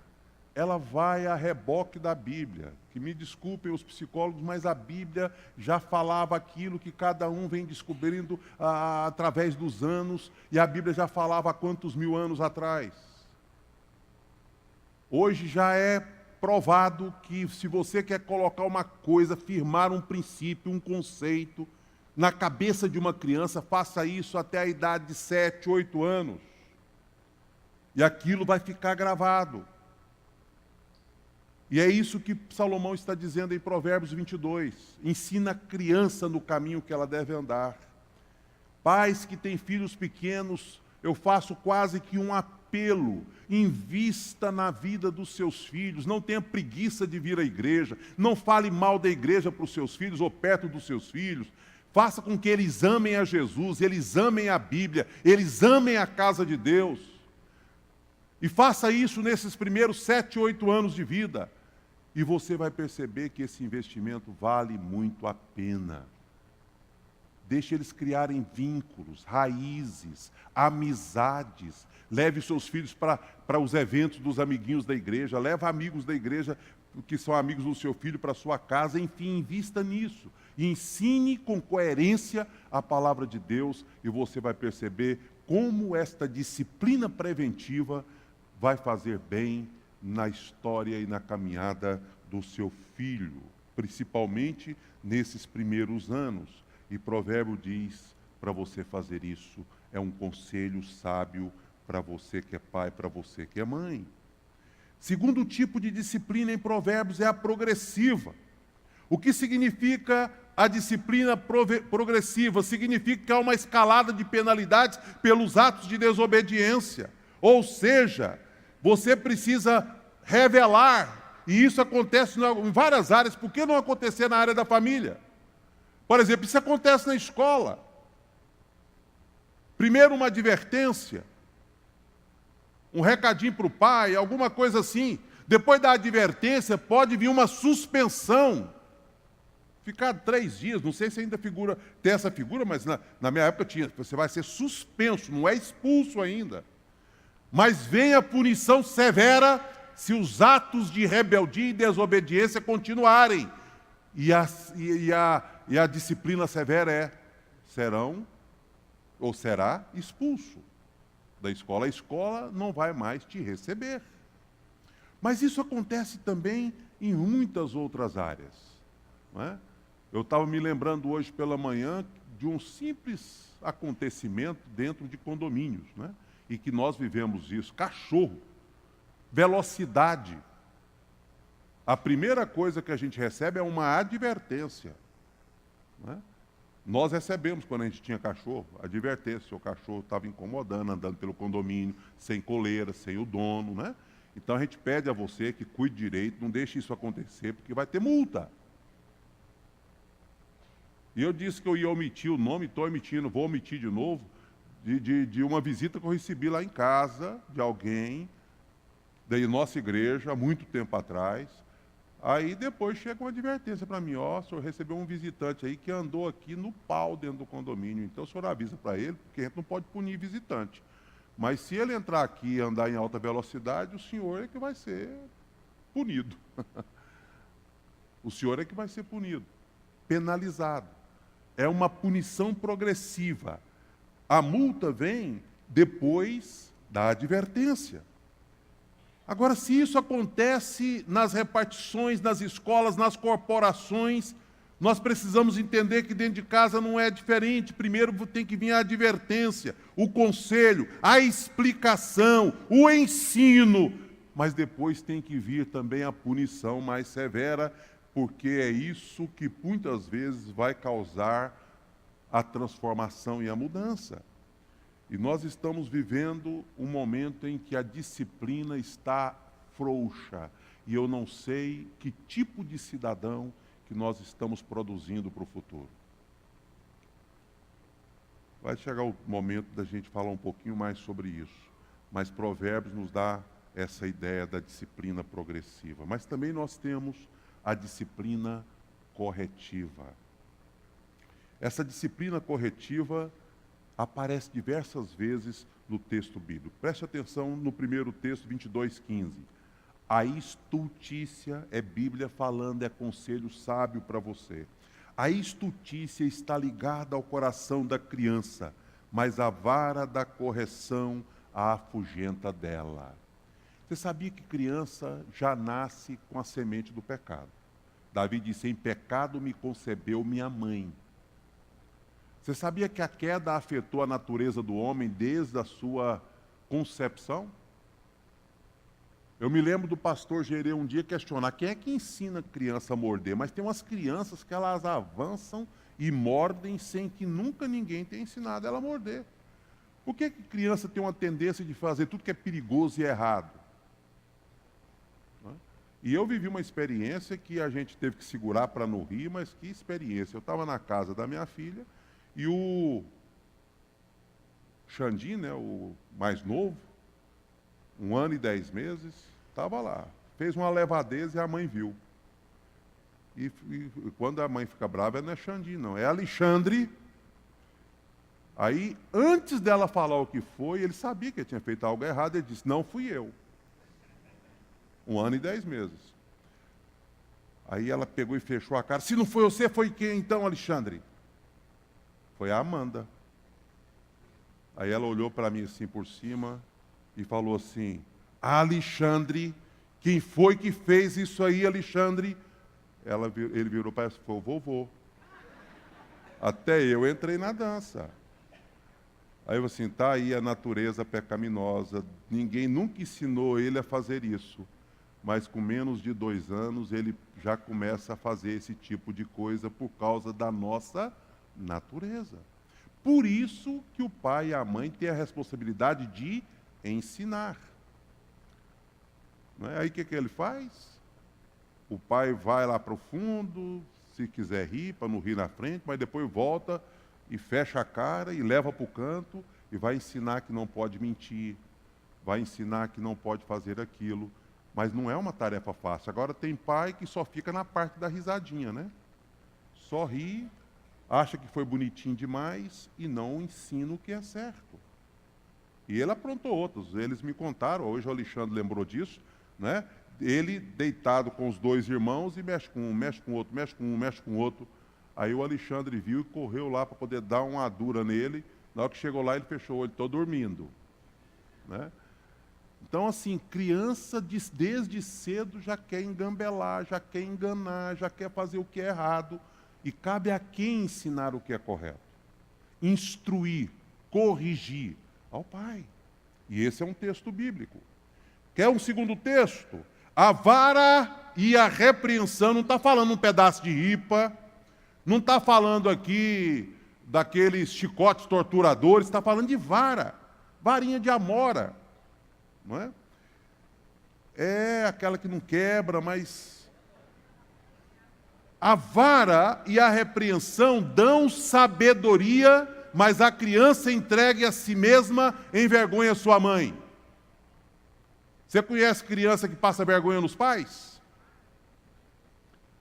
ela vai a reboque da Bíblia. Que me desculpem os psicólogos, mas a Bíblia já falava aquilo que cada um vem descobrindo através dos anos, e a Bíblia já falava há quantos mil anos atrás. Hoje já é provado que se você quer colocar uma coisa, firmar um princípio, um conceito na cabeça de uma criança, faça isso até a idade de 7, 8 anos. E aquilo vai ficar gravado. E é isso que Salomão está dizendo em Provérbios 22. Ensina a criança no caminho que ela deve andar. Pais que têm filhos pequenos, eu faço quase que um apelo. Invista na vida dos seus filhos. Não tenha preguiça de vir à igreja. Não fale mal da igreja para os seus filhos ou perto dos seus filhos. Faça com que eles amem a Jesus, eles amem a Bíblia, eles amem a casa de Deus. E faça isso nesses primeiros 7, 8 anos de vida. E você vai perceber que esse investimento vale muito a pena. Deixe eles criarem vínculos, raízes, amizades. Leve seus filhos para os eventos dos amiguinhos da igreja. Leva amigos da igreja que são amigos do seu filho para sua casa. Enfim, invista nisso. E ensine com coerência a palavra de Deus. E você vai perceber como esta disciplina preventiva vai fazer bem na história e na caminhada do seu filho, principalmente nesses primeiros anos. E Provérbio diz para você fazer isso, é um conselho sábio para você que é pai, para você que é mãe. Segundo tipo de disciplina em Provérbios é a progressiva. O que significa a disciplina progressiva? Significa que há uma escalada de penalidades pelos atos de desobediência. Ou seja, você precisa revelar, e isso acontece em várias áreas. Por que não acontecer na área da família? Por exemplo, isso acontece na escola. Primeiro uma advertência, um recadinho para o pai, alguma coisa assim. Depois da advertência pode vir uma suspensão. Ficar 3 dias, não sei se ainda tem essa figura, mas na minha época tinha. Você vai ser suspenso, não é expulso ainda. Mas vem a punição severa se os atos de rebeldia e desobediência continuarem. E a disciplina severa será expulso da escola. A escola não vai mais te receber. Mas isso acontece também em muitas outras áreas. Não é? Eu estava me lembrando hoje pela manhã de um simples acontecimento dentro de condomínios, né? E que nós vivemos isso. Cachorro, velocidade. A primeira coisa que a gente recebe é uma advertência. Né? Nós recebemos, quando a gente tinha cachorro, advertência. O cachorro estava incomodando, andando pelo condomínio, sem coleira, sem o dono. Né? Então a gente pede a você que cuide direito, não deixe isso acontecer, porque vai ter multa. E eu disse que eu ia omitir o nome, estou omitindo, vou omitir de novo, de uma visita que eu recebi lá em casa, de alguém, da nossa igreja, há muito tempo atrás. Aí depois chega uma advertência para mim, ó, o senhor recebeu um visitante aí que andou aqui no pau dentro do condomínio, então o senhor avisa para ele, porque a gente não pode punir visitante. Mas se ele entrar aqui e andar em alta velocidade, o senhor é que vai ser punido. O senhor é que vai ser punido, penalizado. É uma punição progressiva. A multa vem depois da advertência. Agora, se isso acontece nas repartições, nas escolas, nas corporações, nós precisamos entender que dentro de casa não é diferente. Primeiro tem que vir a advertência, o conselho, a explicação, o ensino, mas depois tem que vir também a punição mais severa, porque é isso que muitas vezes vai causar a transformação e a mudança. E nós estamos vivendo um momento em que a disciplina está frouxa. E eu não sei que tipo de cidadão que nós estamos produzindo para o futuro. Vai chegar o momento da gente falar um pouquinho mais sobre isso. Mas Provérbios nos dá essa ideia da disciplina progressiva. Mas também nós temos a disciplina corretiva. Essa disciplina corretiva aparece diversas vezes no texto bíblico. Preste atenção no primeiro texto, 22:15. A estultícia é Bíblia falando, é conselho sábio para você. A estultícia está ligada ao coração da criança, mas a vara da correção a afugenta dela. Você sabia que criança já nasce com a semente do pecado? Davi disse: em pecado me concebeu minha mãe. Você sabia que a queda afetou a natureza do homem desde a sua concepção? Eu me lembro do pastor Gerê um dia questionar quem é que ensina a criança a morder, mas tem umas crianças que elas avançam e mordem sem que nunca ninguém tenha ensinado ela a morder. Por que que criança tem uma tendência de fazer tudo que é perigoso e errado? E eu vivi uma experiência que a gente teve que segurar para não rir, mas que experiência. Eu estava na casa da minha filha e o Xandim, né, o mais novo, 1 ano e 10 meses, estava lá. Fez uma levadeza e a mãe viu. E quando a mãe fica brava, não é Xandim, não, é Alexandre. Aí, antes dela falar o que foi, ele sabia que ele tinha feito algo errado, ele disse: não fui eu. 1 ano e 10 meses. Aí ela pegou e fechou a cara. Se não foi você, foi quem então, Alexandre? Foi a Amanda. Aí ela olhou para mim assim por cima e falou assim: Alexandre, quem foi que fez isso aí, Alexandre? Ele virou para ela e falou: vovô. Até eu entrei na dança. Aí eu assim, tá aí a natureza pecaminosa. Ninguém nunca ensinou ele a fazer isso. Mas com menos de 2 anos, ele já começa a fazer esse tipo de coisa por causa da nossa natureza. Por isso que o pai e a mãe têm a responsabilidade de ensinar. Não é? Aí o que ele faz? O pai vai lá para o fundo, se quiser rir, para não rir na frente, mas depois volta e fecha a cara e leva para o canto e vai ensinar que não pode mentir, vai ensinar que não pode fazer aquilo. Mas não é uma tarefa fácil. Agora tem pai que só fica na parte da risadinha, né? Só ri, acha que foi bonitinho demais e não ensina o que é certo. E ele aprontou outros. Eles me contaram, hoje o Alexandre lembrou disso, né? Ele deitado com os 2 irmãos e mexe com um, mexe com outro, mexe com um, mexe com outro. Aí o Alexandre viu e correu lá para poder dar uma dura nele. Na hora que chegou lá, ele fechou o olho, estou dormindo. Né? Então, assim, criança desde cedo já quer engambelar, já quer enganar, já quer fazer o que é errado. E cabe a quem ensinar o que é correto? Instruir, corrigir ao pai. E esse é um texto bíblico. Quer um segundo texto? A vara e a repreensão, não está falando um pedaço de ripa, não está falando aqui daqueles chicotes torturadores, está falando de vara, varinha de amora. Não é? É aquela que não quebra, mas a vara e a repreensão dão sabedoria, mas a criança entregue a si mesma envergonha sua mãe. Você conhece criança que passa vergonha nos pais?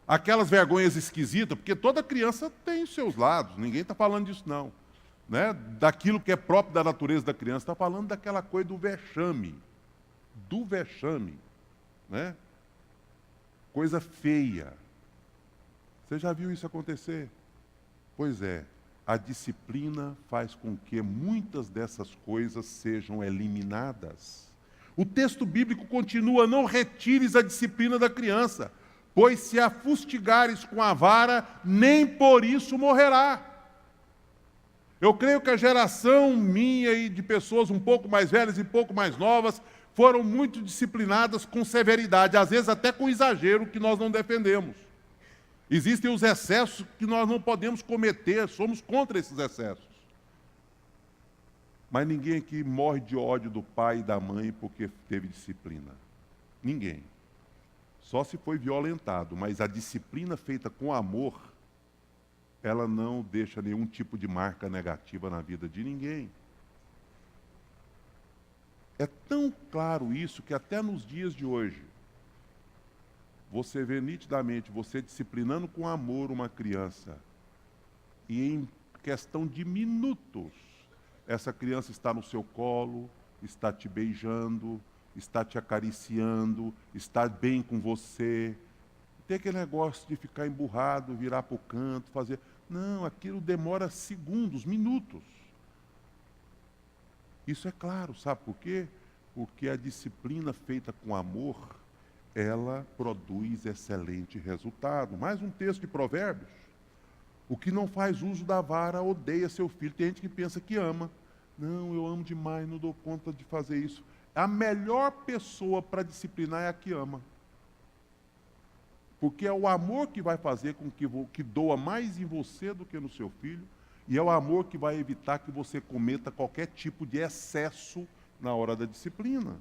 Aquelas vergonhas esquisitas, porque toda criança tem os seus lados, ninguém está falando disso não. Né? Daquilo que é próprio da natureza da criança, está falando daquela coisa do vexame. Do vexame. Né? Coisa feia. Você já viu isso acontecer? Pois é, a disciplina faz com que muitas dessas coisas sejam eliminadas. O texto bíblico continua: não retires a disciplina da criança, pois se a fustigares com a vara, nem por isso morrerá. Eu creio que a geração minha e de pessoas um pouco mais velhas e um pouco mais novas foram muito disciplinadas com severidade, às vezes até com exagero, que nós não defendemos. Existem os excessos que nós não podemos cometer, somos contra esses excessos. Mas ninguém aqui morre de ódio do pai e da mãe porque teve disciplina. Ninguém. Só se foi violentado, mas a disciplina feita com amor, ela não deixa nenhum tipo de marca negativa na vida de ninguém. É tão claro isso que até nos dias de hoje, você vê nitidamente, você disciplinando com amor uma criança, E em questão de minutos, essa criança está no seu colo, está te beijando, está te acariciando, está bem com você. Tem aquele negócio de ficar emburrado, virar para o canto, fazer... Não, aquilo demora segundos, minutos. Isso é claro, sabe por quê? Porque a disciplina feita com amor, ela produz excelente resultado. Mais um texto de Provérbios. O que não faz uso da vara odeia seu filho. Tem gente que pensa que ama. Não, eu amo demais, não dou conta de fazer isso. A melhor pessoa para disciplinar é a que ama. Porque é o amor que vai fazer com que doa mais em você do que no seu filho. E é o amor que vai evitar que você cometa qualquer tipo de excesso na hora da disciplina.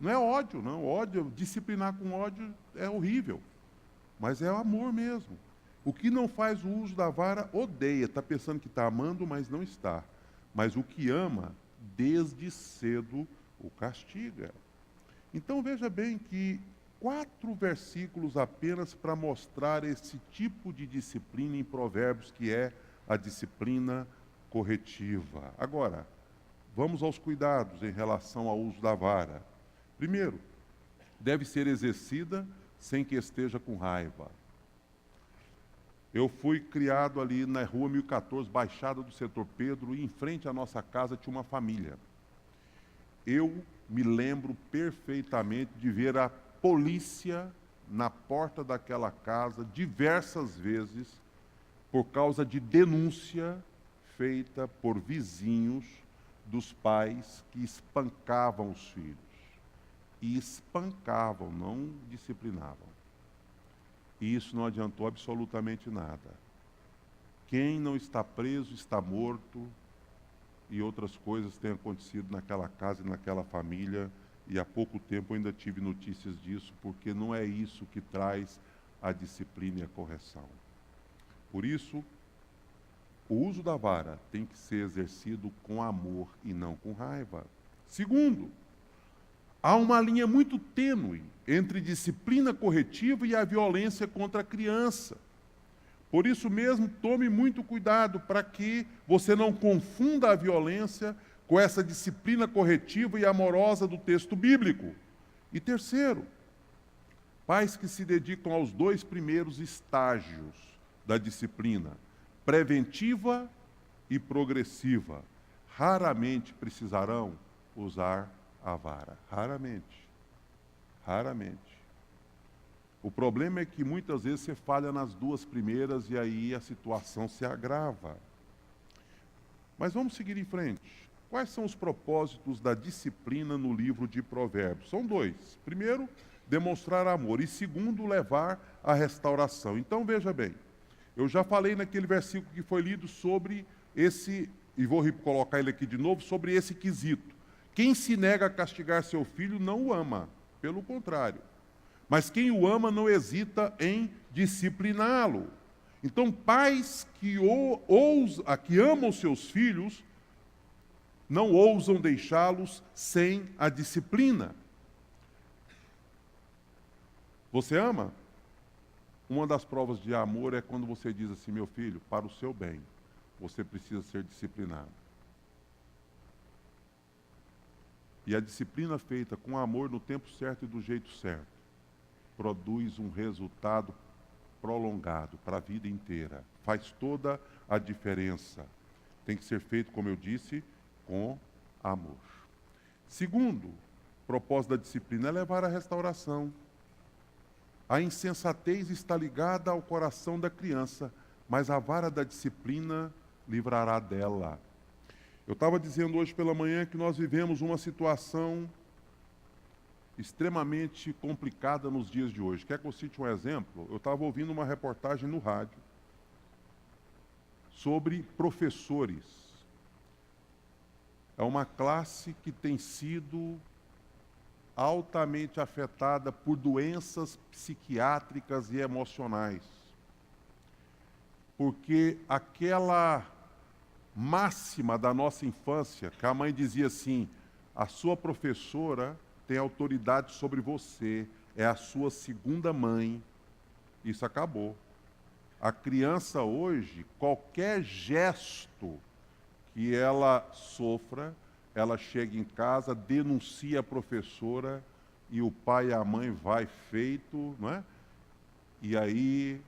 Não é ódio, não. Ódio, disciplinar com ódio é horrível. Mas é o amor mesmo. O que não faz o uso da vara odeia. Está pensando que está amando, mas não está. Mas o que ama, desde cedo o castiga. Então veja bem que 4 versículos apenas para mostrar esse tipo de disciplina em Provérbios, que é a disciplina corretiva. Agora, vamos aos cuidados em relação ao uso da vara. Primeiro, deve ser exercida sem que esteja com raiva. Eu fui criado ali na rua 1014, Baixada do Setor Pedro, e em frente à nossa casa tinha uma família. Eu me lembro perfeitamente de ver a polícia na porta daquela casa diversas vezes por causa de denúncia feita por vizinhos dos pais que espancavam os filhos. E espancavam, não disciplinavam. E isso não adiantou absolutamente nada. Quem não está preso está morto, e outras coisas têm acontecido naquela casa e naquela família, e há pouco tempo eu ainda tive notícias disso, porque não é isso que traz a disciplina e a correção. Por isso, o uso da vara tem que ser exercido com amor e não com raiva. Segundo, há uma linha muito tênue entre disciplina corretiva e a violência contra a criança. Por isso mesmo, tome muito cuidado para que você não confunda a violência com essa disciplina corretiva e amorosa do texto bíblico. E terceiro, pais que se dedicam aos 2 primeiros estágios da disciplina, preventiva e progressiva, raramente precisarão usar a vara. Raramente. Raramente. O problema é que muitas vezes você falha nas 2 primeiras e aí a situação se agrava. Mas vamos seguir em frente. Quais são os propósitos da disciplina no livro de Provérbios? São 2. Primeiro, demonstrar amor. E segundo, levar à restauração. Então veja bem, eu já falei naquele versículo que foi lido sobre esse, e vou colocar ele aqui de novo, sobre esse quesito. Quem se nega a castigar seu filho não o ama, pelo contrário. Mas quem o ama não hesita em discipliná-lo. Então, pais que amam seus filhos, não ousam deixá-los sem a disciplina. Você ama? Uma das provas de amor é quando você diz assim: meu filho, para o seu bem, você precisa ser disciplinado. E a disciplina feita com amor no tempo certo e do jeito certo produz um resultado prolongado para a vida inteira. Faz toda a diferença. Tem que ser feito, como eu disse, com amor. Segundo propósito da disciplina é levar à restauração. A insensatez está ligada ao coração da criança, mas a vara da disciplina livrará dela. Eu estava dizendo hoje pela manhã que nós vivemos uma situação extremamente complicada nos dias de hoje. Quer que eu cite um exemplo? Eu estava ouvindo uma reportagem no rádio sobre professores. É uma classe que tem sido altamente afetada por doenças psiquiátricas e emocionais. Porque aquela máxima da nossa infância, que a mãe dizia assim: a sua professora tem autoridade sobre você, é a sua segunda mãe. Isso acabou. A criança hoje, qualquer gesto que ela sofra, ela chega em casa, denuncia a professora e o pai e a mãe vai feito, não é? E aí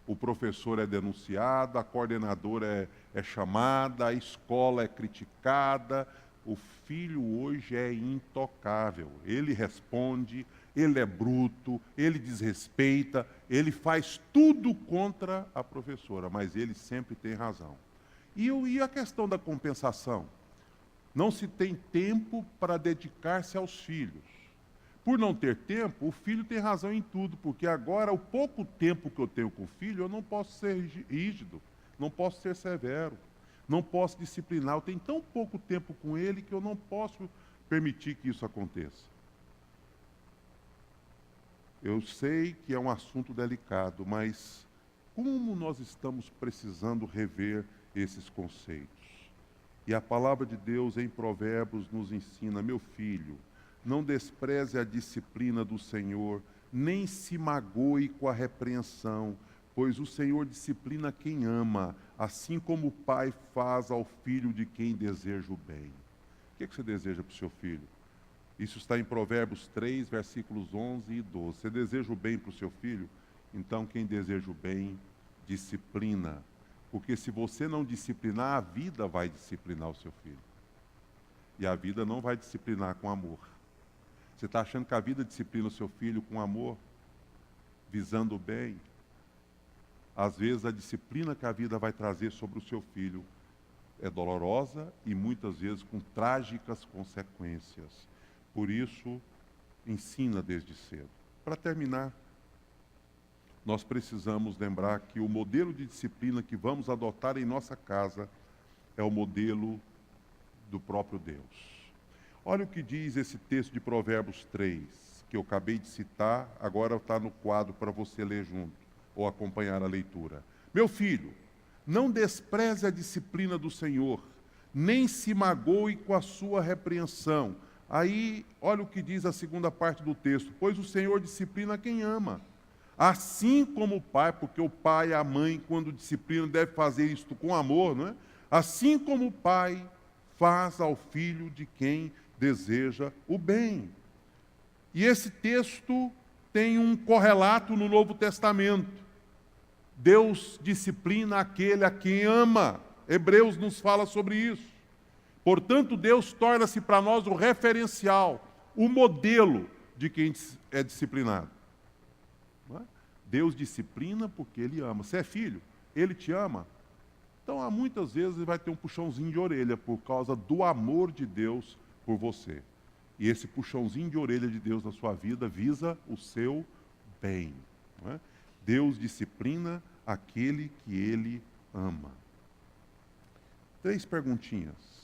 o professor é denunciado, a coordenadora é chamada, a escola é criticada. O filho hoje é intocável. Ele responde, ele é bruto, ele desrespeita, ele faz tudo contra a professora, mas ele sempre tem razão. E a questão da compensação? Não se tem tempo para dedicar-se aos filhos. Por não ter tempo, o filho tem razão em tudo, porque agora, o pouco tempo que eu tenho com o filho, eu não posso ser rígido, não posso ser severo, não posso disciplinar. Eu tenho tão pouco tempo com ele que eu não posso permitir que isso aconteça. Eu sei que é um assunto delicado, mas como nós estamos precisando rever esses conceitos? E a palavra de Deus em Provérbios nos ensina: meu filho, não despreze a disciplina do Senhor, nem se magoe com a repreensão, pois o Senhor disciplina quem ama, assim como o pai faz ao filho de quem deseja o bem. O que você deseja para o seu filho? Isso está em Provérbios 3, versículos 11 e 12. Você deseja o bem para o seu filho? Então quem deseja o bem, disciplina. Porque se você não disciplinar, a vida vai disciplinar o seu filho. E a vida não vai disciplinar com amor. Você está achando que a vida disciplina o seu filho com amor, visando o bem? Às vezes a disciplina que a vida vai trazer sobre o seu filho é dolorosa e muitas vezes com trágicas consequências. Por isso, ensina desde cedo. Para terminar, nós precisamos lembrar que o modelo de disciplina que vamos adotar em nossa casa é o modelo do próprio Deus. Olha o que diz esse texto de Provérbios 3, que eu acabei de citar, agora está no quadro para você ler junto, ou acompanhar a leitura. Meu filho, não despreze a disciplina do Senhor, nem se magoe com a sua repreensão. Aí, olha o que diz a segunda parte do texto: pois o Senhor disciplina quem ama. Assim como o pai, porque o pai e a mãe, quando disciplinam, deve fazer isto com amor, não é? Assim como o pai faz ao filho de quem deseja o bem. E esse texto tem um correlato no Novo Testamento. Deus disciplina aquele a quem ama. Hebreus nos fala sobre isso. Portanto, Deus torna-se para nós o referencial, o modelo de quem é disciplinado. Não é? Deus disciplina porque Ele ama. Você é filho, Ele te ama. Então, há muitas vezes, ele vai ter um puxãozinho de orelha por causa do amor de Deus por você. E esse puxãozinho de orelha de Deus na sua vida visa o seu bem. Não é? Deus disciplina aquele que Ele ama. 3 perguntinhas.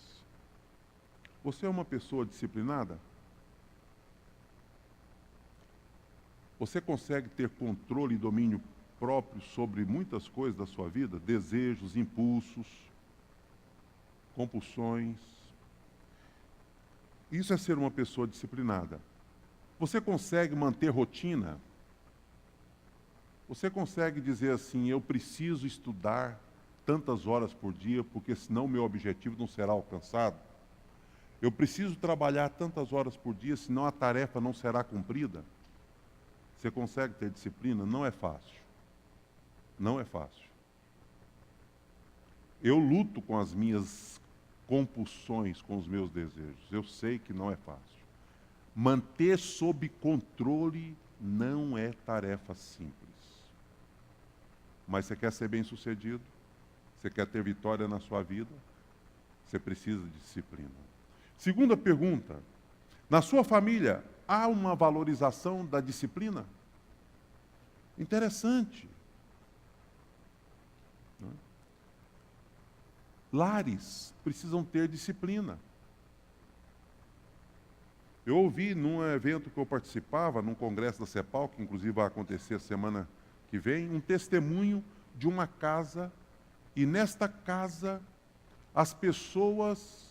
Você é uma pessoa disciplinada? Você consegue ter controle e domínio próprio sobre muitas coisas da sua vida? Desejos, impulsos, compulsões. Isso é ser uma pessoa disciplinada. Você consegue manter rotina? Você consegue dizer assim: eu preciso estudar tantas horas por dia, porque senão o meu objetivo não será alcançado? Eu preciso trabalhar tantas horas por dia, senão a tarefa não será cumprida? Você consegue ter disciplina? Não é fácil. Não é fácil. Eu luto com as minhas compulsões, com os meus desejos. Eu sei que não é fácil. Manter sob controle não é tarefa simples. Mas você quer ser bem-sucedido? Você quer ter vitória na sua vida? Você precisa de disciplina. Segunda pergunta: na sua família há uma valorização da disciplina? Interessante. Lares precisam ter disciplina. Eu ouvi num evento que eu participava, num congresso da CEPAL, que inclusive vai acontecer a semana que vem, um testemunho de uma casa, e nesta casa as pessoas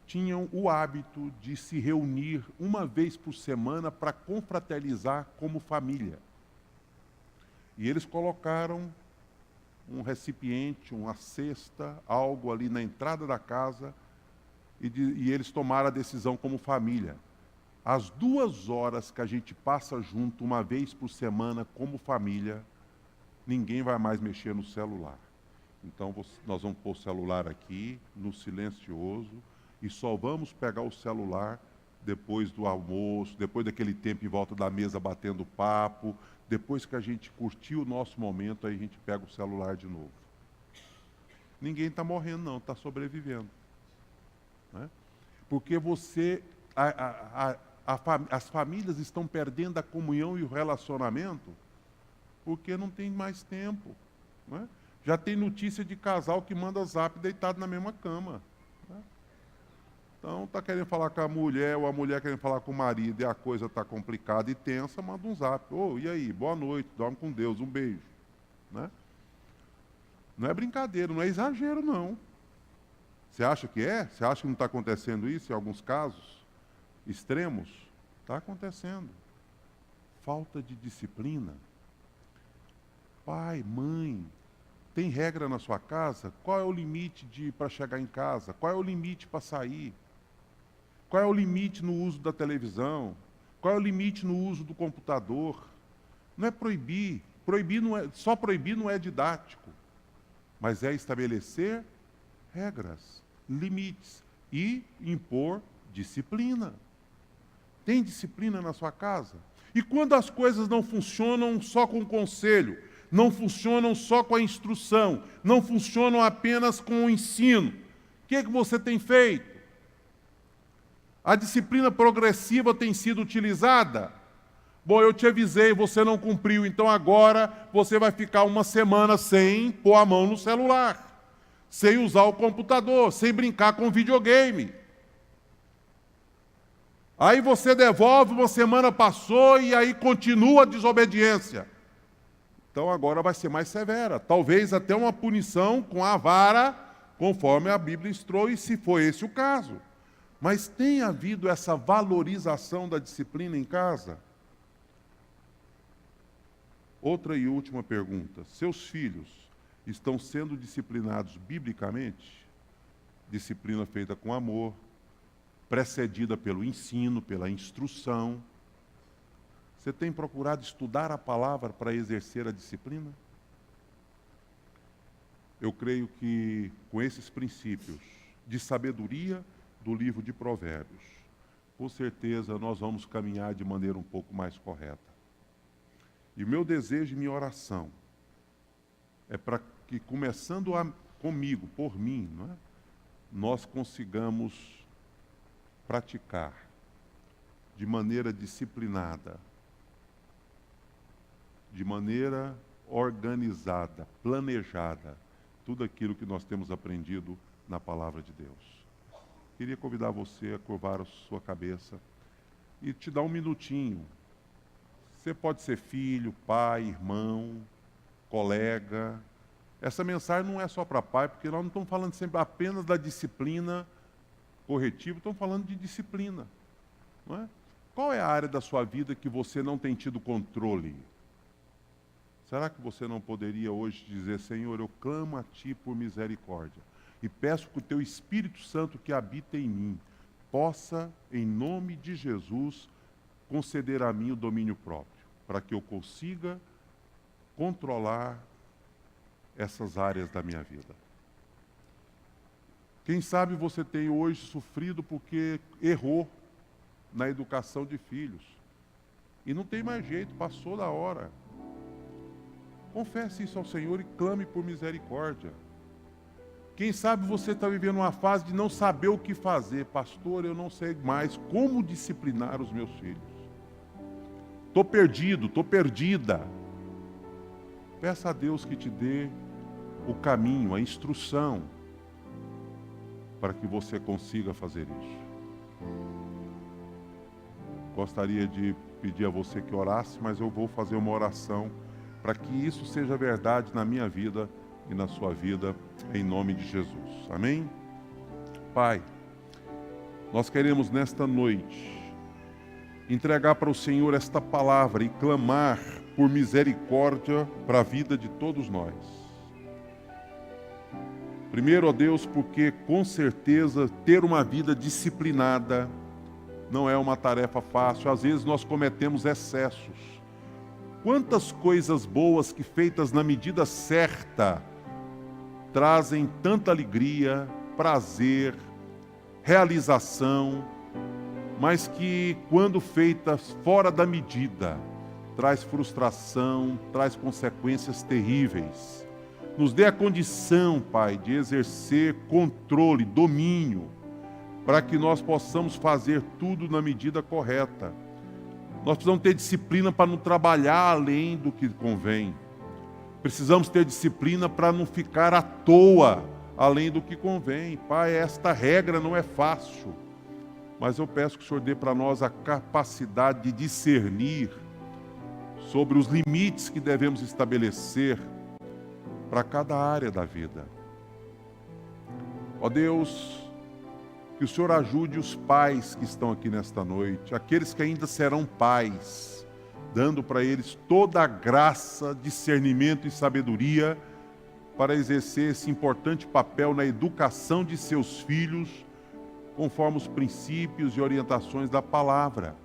tinham o hábito de se reunir uma vez por semana para confraternizar como família. E eles colocaram um recipiente, uma cesta, algo ali na entrada da casa, e eles tomaram a decisão como família. As 2 horas que a gente passa junto, uma vez por semana, como família, ninguém vai mais mexer no celular. Então, nós vamos pôr o celular aqui, no silencioso, e só vamos pegar o celular depois do almoço, depois daquele tempo em volta da mesa batendo papo, depois que a gente curtiu o nosso momento, aí a gente pega o celular de novo. Ninguém está morrendo, não, está sobrevivendo. Né? Porque as famílias estão perdendo a comunhão e o relacionamento porque não tem mais tempo. Né? Já tem notícia de casal que manda zap deitado na mesma cama. Né? Então, está querendo falar com a mulher, ou a mulher querendo falar com o marido, e a coisa está complicada e tensa, manda um zap. Ô, e aí, boa noite, dorme com Deus, um beijo. Né? Não é brincadeira, não é exagero, não. Você acha que é? Você acha que não está acontecendo isso em alguns casos extremos? Está acontecendo. Falta de disciplina. Pai, mãe, tem regra na sua casa? Qual é o limite para chegar em casa? Qual é o limite para sair? Qual é o limite no uso da televisão? Qual é o limite no uso do computador? Não é proibir. Só proibir não é didático. Mas é estabelecer regras, limites e impor disciplina. Tem disciplina na sua casa? E quando as coisas não funcionam só com conselho, não funcionam só com a instrução, não funcionam apenas com o ensino, o que é que você tem feito? A disciplina progressiva tem sido utilizada? Bom, eu te avisei, você não cumpriu, então agora você vai ficar uma semana sem pôr a mão no celular, sem usar o computador, sem brincar com videogame. Aí você devolve, uma semana passou e aí continua a desobediência. Então agora vai ser mais severa, talvez até uma punição com a vara, conforme a Bíblia instrui, se for esse o caso. Mas tem havido essa valorização da disciplina em casa? Outra e última pergunta. Seus filhos estão sendo disciplinados biblicamente? Disciplina feita com amor, precedida pelo ensino, pela instrução. Você tem procurado estudar a palavra para exercer a disciplina? Eu creio que com esses princípios de sabedoria do livro de Provérbios, com certeza nós vamos caminhar de maneira um pouco mais correta. E o meu desejo e minha oração é para que, começando comigo, por mim, não é? Nós consigamos praticar de maneira disciplinada, de maneira organizada, planejada, tudo aquilo que nós temos aprendido na palavra de Deus. Queria convidar você a curvar a sua cabeça e te dar um minutinho. Você pode ser filho, pai, irmão, colega. Essa mensagem não é só para pai, porque nós não estamos falando sempre apenas da disciplina corretiva, estamos falando de disciplina. Não é? Qual é a área da sua vida que você não tem tido controle? Será que você não poderia hoje dizer, Senhor, eu clamo a Ti por misericórdia e peço que o Teu Espírito Santo que habita em mim possa, em nome de Jesus, conceder a mim o domínio próprio, para que eu consiga controlar essas áreas da minha vida. Quem sabe você tem hoje sofrido porque errou na educação de filhos. E não tem mais jeito, passou da hora. Confesse isso ao Senhor e clame por misericórdia. Quem sabe você está vivendo uma fase de não saber o que fazer. Pastor, eu não sei mais como disciplinar os meus filhos. Estou perdido, estou perdida. Peça a Deus que te dê o caminho, a instrução, para que você consiga fazer isso. Gostaria de pedir a você que orasse, mas eu vou fazer uma oração para que isso seja verdade na minha vida e na sua vida, em nome de Jesus. Amém? Pai, nós queremos nesta noite entregar para o Senhor esta palavra e clamar por misericórdia para a vida de todos nós. Primeiro, ó Deus, porque com certeza ter uma vida disciplinada não é uma tarefa fácil. Às vezes nós cometemos excessos. Quantas coisas boas que feitas na medida certa trazem tanta alegria, prazer, realização, mas que quando feitas fora da medida, traz frustração, traz consequências terríveis. Nos dê a condição, Pai, de exercer controle, domínio, para que nós possamos fazer tudo na medida correta. Nós precisamos ter disciplina para não trabalhar além do que convém. Precisamos ter disciplina para não ficar à toa além do que convém. Pai, esta regra não é fácil, mas eu peço que o Senhor dê para nós a capacidade de discernir sobre os limites que devemos estabelecer para cada área da vida. Ó Deus, que o Senhor ajude os pais que estão aqui nesta noite, aqueles que ainda serão pais, dando para eles toda a graça, discernimento e sabedoria para exercer esse importante papel na educação de seus filhos, conforme os princípios e orientações da palavra.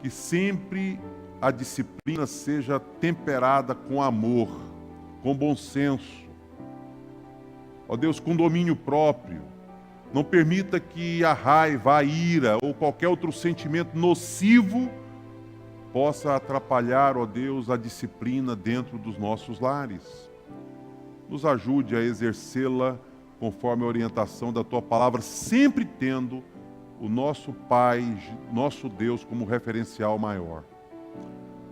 Que sempre a disciplina seja temperada com amor, com bom senso. Ó Deus, com domínio próprio. Não permita que a raiva, a ira ou qualquer outro sentimento nocivo possa atrapalhar, ó Deus, a disciplina dentro dos nossos lares. Nos ajude a exercê-la conforme a orientação da Tua palavra, sempre tendo o nosso Pai, nosso Deus como referencial maior.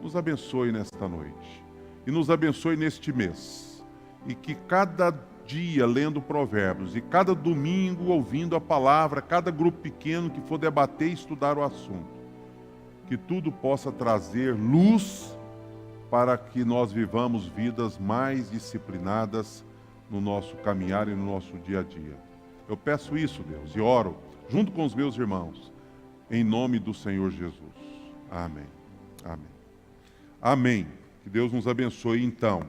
Nos abençoe nesta noite e nos abençoe neste mês. E que cada dia lendo provérbios e cada domingo ouvindo a palavra, cada grupo pequeno que for debater e estudar o assunto, que tudo possa trazer luz para que nós vivamos vidas mais disciplinadas no nosso caminhar e no nosso dia a dia. Eu peço isso, Deus, e oro junto com os meus irmãos, em nome do Senhor Jesus. Amém. Amém. Amém. Que Deus nos abençoe. Então,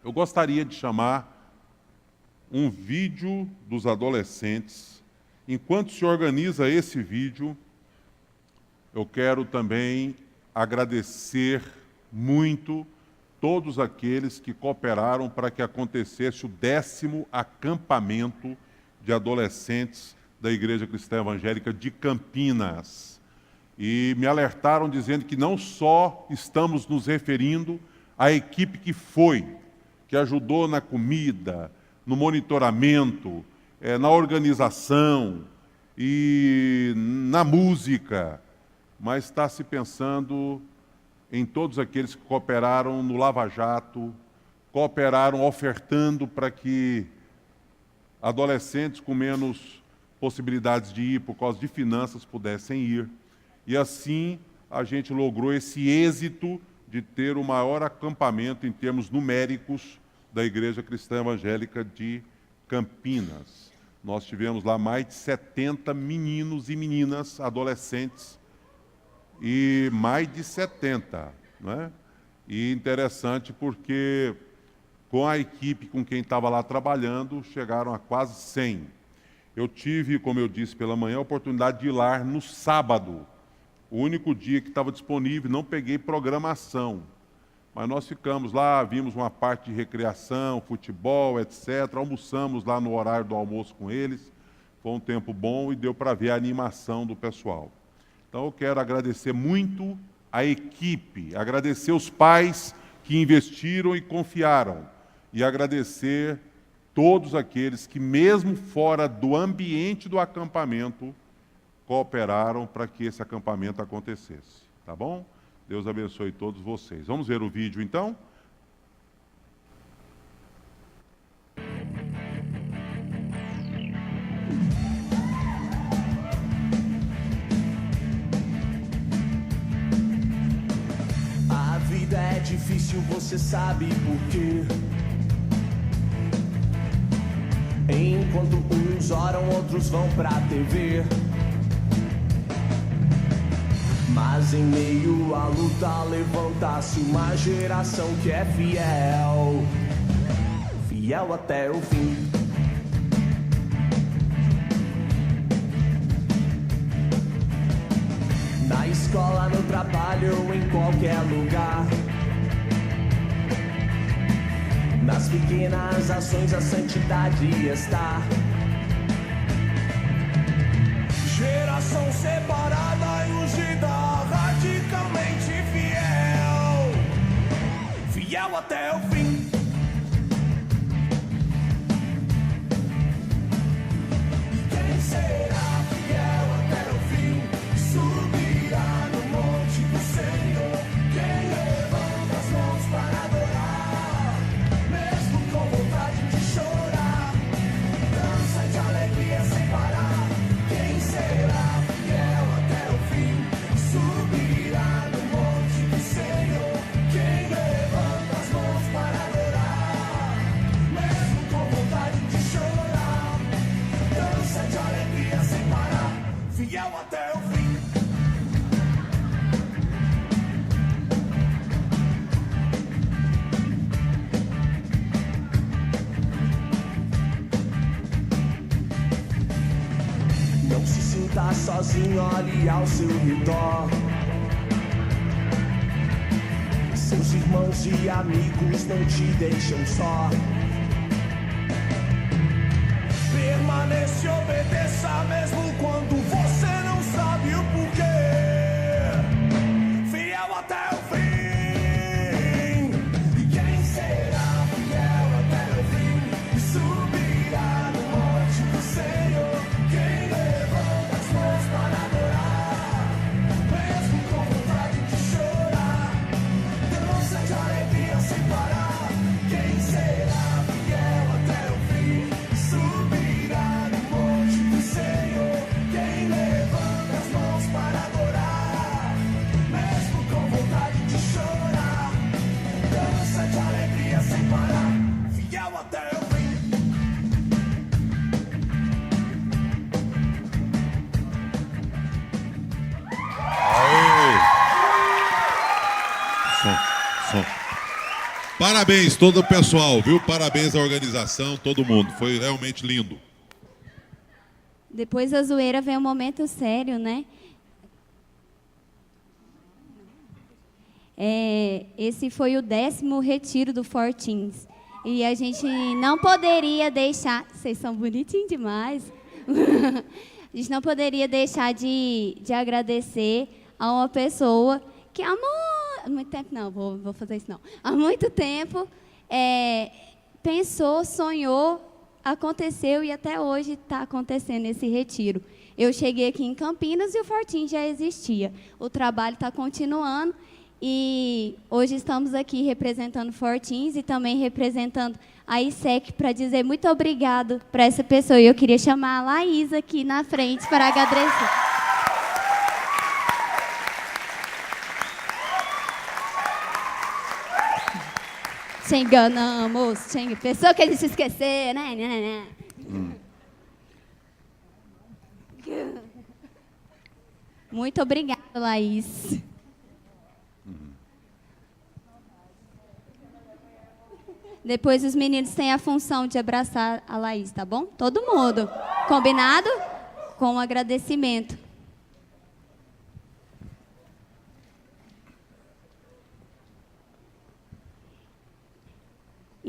eu gostaria de chamar um vídeo dos adolescentes. Enquanto se organiza esse vídeo, eu quero também agradecer muito todos aqueles que cooperaram para que acontecesse o 10º acampamento de adolescentes da Igreja Cristã Evangélica de Campinas. E me alertaram dizendo que não só estamos nos referindo à equipe que foi, que ajudou na comida, no monitoramento, na organização e na música, mas está se pensando em todos aqueles que cooperaram no Lava Jato, cooperaram ofertando para que adolescentes com menos possibilidades de ir por causa de finanças pudessem ir. E assim a gente logrou esse êxito de ter o maior acampamento em termos numéricos da Igreja Cristã Evangélica de Campinas. Nós tivemos lá mais de 70 meninos e meninas, adolescentes, e mais de 70, né? E interessante porque com a equipe com quem estava lá trabalhando, chegaram a quase 100. Eu tive, como eu disse pela manhã, a oportunidade de ir lá no sábado, o único dia que estava disponível, não peguei programação. Mas nós ficamos lá, vimos uma parte de recreação, futebol, etc. Almoçamos lá no horário do almoço com eles. Foi um tempo bom e deu para ver a animação do pessoal. Então eu quero agradecer muito a equipe, agradecer os pais que investiram e confiaram, e agradecer todos aqueles que, mesmo fora do ambiente do acampamento, cooperaram para que esse acampamento acontecesse. Tá bom? Deus abençoe todos vocês. Vamos ver o vídeo, então? A vida é difícil, você sabe por quê? Enquanto uns oram, outros vão pra TV. Mas em meio à luta levanta-se uma geração que é fiel, fiel até o fim. Na escola, no trabalho, em qualquer lugar, nas pequenas ações a santidade está. Geração separada e ungida, radicalmente fiel, fiel até o fim. Quem será fiel até o fim? Subirá no monte do Senhor. Quem levanta as mãos para adorar, mesmo com vontade de chorar, dança de alegria sem parar. Quem será fiel até o fim? Subirá no monte do Senhor. Quem levanta as mãos para adorar, mesmo com vontade de chorar, dança de alegria sem parar. Fiel até o fim. Não se sinta sozinho, olhe ao seu redor. Seus irmãos e amigos não te deixam só. Permaneça e obedeça mesmo quando você não sabe o porquê. Fiel até o fim. E quem será fiel até o fim? Subirá no monte do Senhor. Quem levanta as mãos para adorar, mesmo com vontade de chorar, dança de alegria sem parar. Quem será fiel até o fim? Subirá no monte do Senhor. Quem levanta as mãos para adorar, mesmo com vontade de chorar, dança de alegria sem parar. Fiel até o fim. Som. Parabéns todo o pessoal, viu? Parabéns à organização, todo mundo. Foi realmente lindo. Depois da zoeira vem um momento sério, né? Esse foi o 10º retiro do Fortins. E a gente não poderia deixar... Vocês são bonitinhos demais. A gente não poderia deixar de agradecer a uma pessoa que há muito tempo... Não, vou fazer isso não. Há muito tempo pensou, sonhou, aconteceu e até hoje está acontecendo esse retiro. Eu cheguei aqui em Campinas e o Fortins já existia. O trabalho está continuando e hoje estamos aqui representando Fortins e também representando a ISEC para dizer muito obrigado para essa pessoa. E eu queria chamar a Laís aqui na frente para agradecer. Se enganamos, pessoa que a gente esquecer, né? Muito obrigada, Laís. Depois os meninos têm a função de abraçar a Laís, tá bom? Todo mundo. Combinado? Com um agradecimento.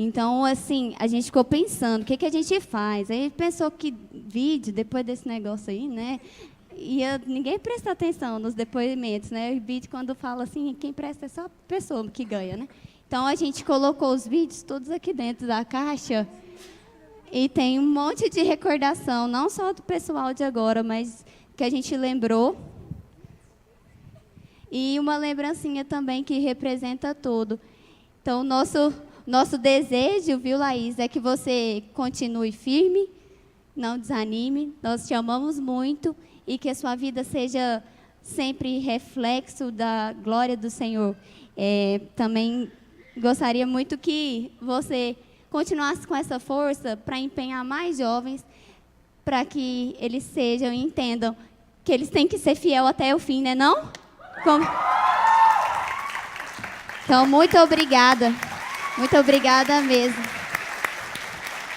Então, assim, a gente ficou pensando, o que a gente faz? Aí pensou que vídeo, depois desse negócio aí, né? Ninguém presta atenção nos depoimentos, né? O vídeo, quando fala assim, quem presta é só a pessoa que ganha, né? Então, a gente colocou os vídeos todos aqui dentro da caixa e tem um monte de recordação, não só do pessoal de agora, mas que a gente lembrou. E uma lembrancinha também que representa tudo. Então, nosso desejo, viu, Laís, é que você continue firme, não desanime. Nós te amamos muito e que a sua vida seja sempre reflexo da glória do Senhor. Também gostaria muito que você continuasse com essa força para empenhar mais jovens, para que eles sejam e entendam que eles têm que ser fiel até o fim, né, não? Então, muito obrigada. Muito obrigada mesmo.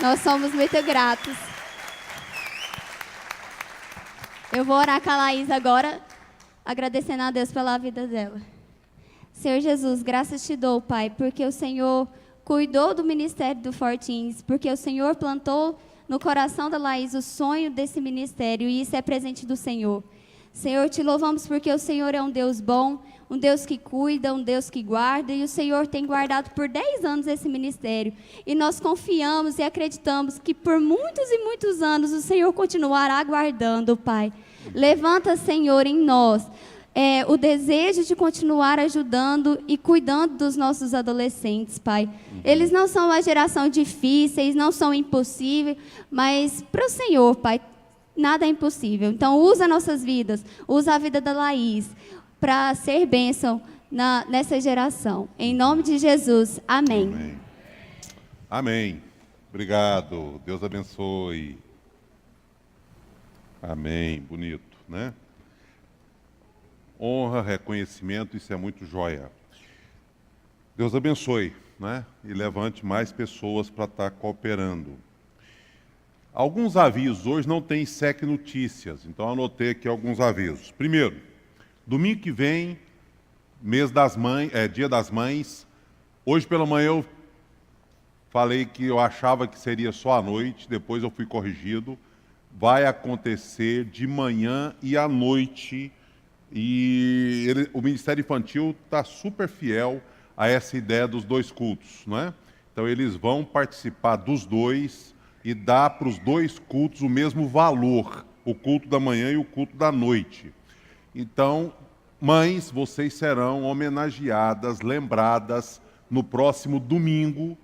Nós somos muito gratos. Eu vou orar com a Laís agora, agradecendo a Deus pela vida dela. Senhor Jesus, graças te dou, Pai, porque o Senhor cuidou do ministério do Fortins, porque o Senhor plantou no coração da Laís o sonho desse ministério, e isso é presente do Senhor. Senhor, te louvamos porque o Senhor é um Deus bom, um Deus que cuida, um Deus que guarda, e o Senhor tem guardado por 10 anos esse ministério. E nós confiamos e acreditamos que por muitos e muitos anos o Senhor continuará guardando, Pai. Levanta, Senhor, em nós o desejo de continuar ajudando e cuidando dos nossos adolescentes, Pai. Eles não são uma geração difíceis, não são impossíveis, mas para o Senhor, Pai, nada é impossível. Então, usa nossas vidas, usa a vida da Laís para ser bênção nessa geração. Em nome de Jesus, amém. Amém. Amém. Obrigado. Deus abençoe. Amém. Bonito, né? Honra, reconhecimento, isso é muito joia. Deus abençoe, né? E levante mais pessoas para estar cooperando. Alguns avisos. Hoje não tem SEC Notícias, então anotei aqui alguns avisos. Primeiro, domingo que vem, Dia das Mães. Hoje pela manhã eu falei que eu achava que seria só à noite, depois eu fui corrigido. Vai acontecer de manhã e à noite. E o Ministério Infantil está super fiel a essa ideia dos 2 cultos, não é? Então eles vão participar dos 2 e dar para os 2 cultos o mesmo valor, o culto da manhã e o culto da noite. Então, mães, vocês serão homenageadas, lembradas no próximo domingo,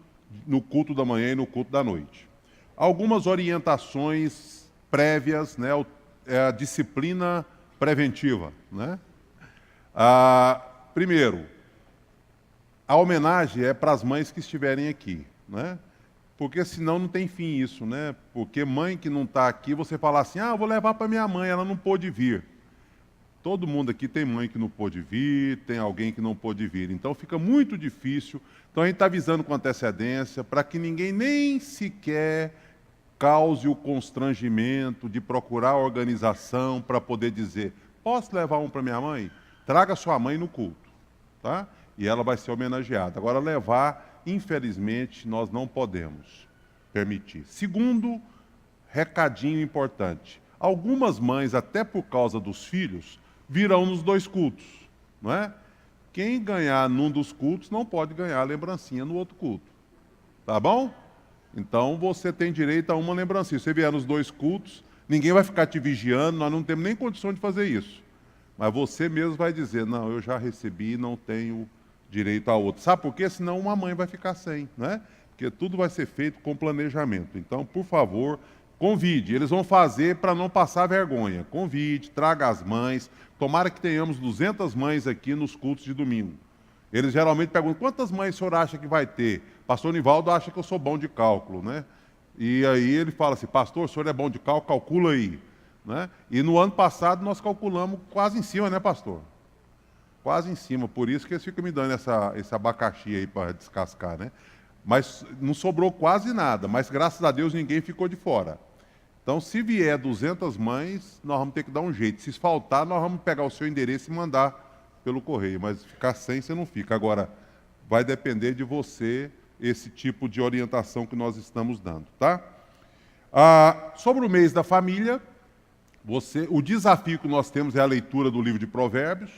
no culto da manhã e no culto da noite. Algumas orientações prévias, né? A disciplina preventiva, né? Primeiro, a homenagem é para as mães que estiverem aqui, né? Porque senão não tem fim isso, né? Porque mãe que não está aqui, você fala assim, eu vou levar para minha mãe, ela não pôde vir. Todo mundo aqui tem mãe que não pôde vir, tem alguém que não pôde vir. Então fica muito difícil. Então a gente está avisando com antecedência para que ninguém nem sequer cause o constrangimento de procurar a organização para poder dizer, posso levar um para minha mãe? Traga sua mãe no culto, tá? E ela vai ser homenageada. Agora, levar, infelizmente, nós não podemos permitir. Segundo, recadinho importante. Algumas mães, até por causa dos filhos, virão nos 2 cultos, não é? Quem ganhar num dos cultos não pode ganhar a lembrancinha no outro culto. Tá bom? Então, você tem direito a uma lembrancinha. Se você vier nos 2 cultos, ninguém vai ficar te vigiando, nós não temos nem condição de fazer isso. Mas você mesmo vai dizer, não, eu já recebi, não tenho direito a outro. Sabe por quê? Senão uma mãe vai ficar sem, né? Porque tudo vai ser feito com planejamento. Então, por favor, convide. Eles vão fazer para não passar vergonha. Convide, traga as mães. Tomara que tenhamos 200 mães aqui nos cultos de domingo. Eles geralmente perguntam, quantas mães o senhor acha que vai ter? Pastor Nivaldo acha que eu sou bom de cálculo, né? E aí ele fala assim, pastor, o senhor é bom de cálculo, calcula aí. Né? E no ano passado nós calculamos quase em cima, né, pastor? Quase em cima, por isso que eles ficam me dando esse abacaxi aí para descascar, né? Mas não sobrou quase nada, mas graças a Deus ninguém ficou de fora. Então, se vier 200 mães, nós vamos ter que dar um jeito. Se faltar, nós vamos pegar o seu endereço e mandar pelo correio, mas ficar sem, você não fica. Agora, vai depender de você esse tipo de orientação que nós estamos dando, tá? Sobre o mês da família, o desafio que nós temos é a leitura do livro de Provérbios.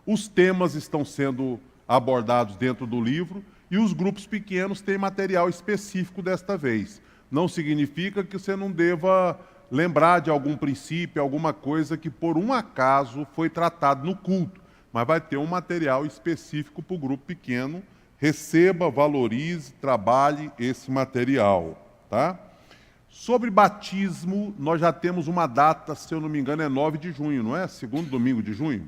Os temas estão sendo abordados dentro do livro e os grupos pequenos têm material específico desta vez. Não significa que você não deva lembrar de algum princípio, alguma coisa que por um acaso foi tratado no culto, mas vai ter um material específico para o grupo pequeno. Receba, valorize, trabalhe esse material, tá? Sobre batismo, nós já temos uma data, se eu não me engano, é 9 de junho, não é? Segundo domingo de junho?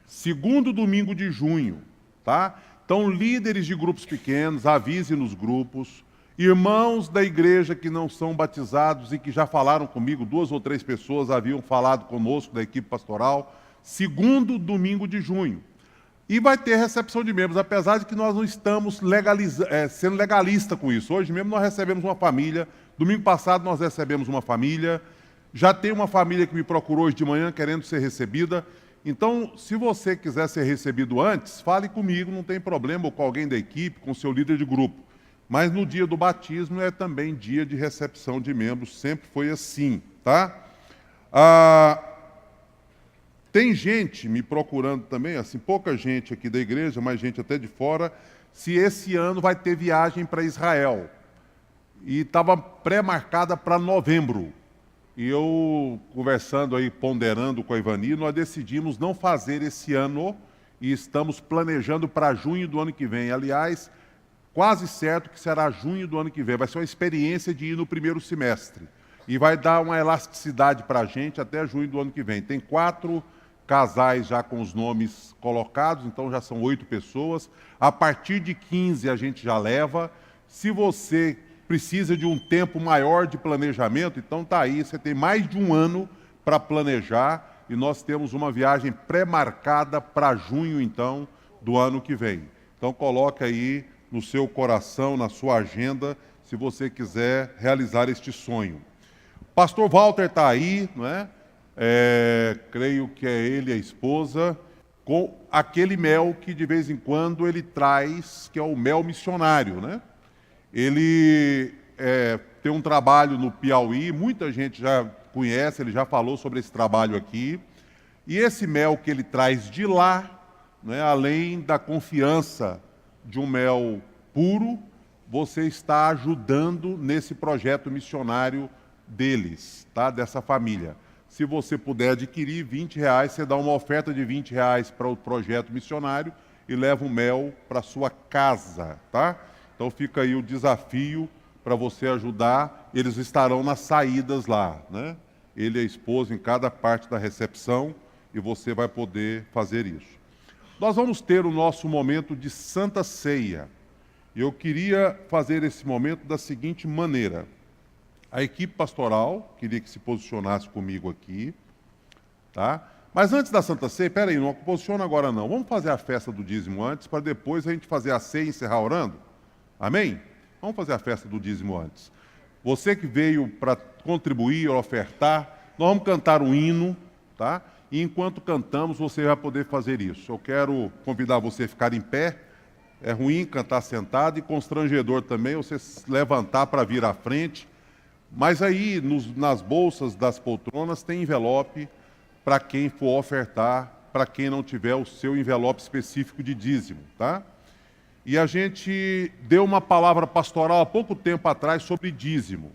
Segundo domingo de junho, tá? Então, líderes de grupos pequenos, avise nos grupos. Irmãos da igreja que não são batizados e que já falaram comigo, 2 ou 3 pessoas haviam falado conosco da equipe pastoral. Segundo domingo de junho. E vai ter recepção de membros, apesar de que nós não estamos sendo legalistas com isso. Hoje mesmo nós recebemos uma família, domingo passado nós recebemos uma família, já tem uma família que me procurou hoje de manhã querendo ser recebida. Então, se você quiser ser recebido antes, fale comigo, não tem problema, ou com alguém da equipe, com o seu líder de grupo. Mas no dia do batismo é também dia de recepção de membros, sempre foi assim, tá? Tem gente me procurando também, assim, pouca gente aqui da igreja, mas gente até de fora, se esse ano vai ter viagem para Israel. E estava pré-marcada para novembro. E eu, conversando aí, ponderando com a Ivani, nós decidimos não fazer esse ano e estamos planejando para junho do ano que vem. Aliás, quase certo que será junho do ano que vem. Vai ser uma experiência de ir no primeiro semestre. E vai dar uma elasticidade para a gente até junho do ano que vem. Tem 4 casais já com os nomes colocados, então já são 8 pessoas. A partir de 15 a gente já leva. Se você precisa de um tempo maior de planejamento, então está aí, você tem mais de um ano para planejar e nós temos uma viagem pré-marcada para junho, então, do ano que vem. Então coloque aí no seu coração, na sua agenda, se você quiser realizar este sonho. Pastor Walter está aí, não é? Creio que é ele, a esposa, com aquele mel que de vez em quando ele traz, que é o mel missionário, né? Ele tem um trabalho no Piauí, muita gente já conhece, ele já falou sobre esse trabalho aqui. E esse mel que ele traz de lá, né, além da confiança de um mel puro, você está ajudando nesse projeto missionário deles, tá? Dessa família. Se você puder adquirir R$20, você dá uma oferta de R$20 para o projeto missionário e leva o mel para sua casa, tá? Então fica aí o desafio para você ajudar. Eles estarão nas saídas lá, né? Ele e a esposa em cada parte da recepção e você vai poder fazer isso. Nós vamos ter o nosso momento de Santa Ceia. Eu queria fazer esse momento da seguinte maneira. A equipe pastoral queria que se posicionasse comigo aqui, tá? Mas antes da Santa Ceia, peraí, não posiciona agora não. Vamos fazer a festa do dízimo antes, para depois a gente fazer a ceia e encerrar orando? Amém? Vamos fazer a festa do dízimo antes. Você que veio para contribuir, ofertar, nós vamos cantar um hino, tá? E enquanto cantamos, você vai poder fazer isso. Eu quero convidar você a ficar em pé. É ruim cantar sentado e constrangedor também você levantar para vir à frente. Mas aí, nas bolsas das poltronas, tem envelope para quem for ofertar, para quem não tiver o seu envelope específico de dízimo, tá? E a gente deu uma palavra pastoral há pouco tempo atrás sobre dízimo.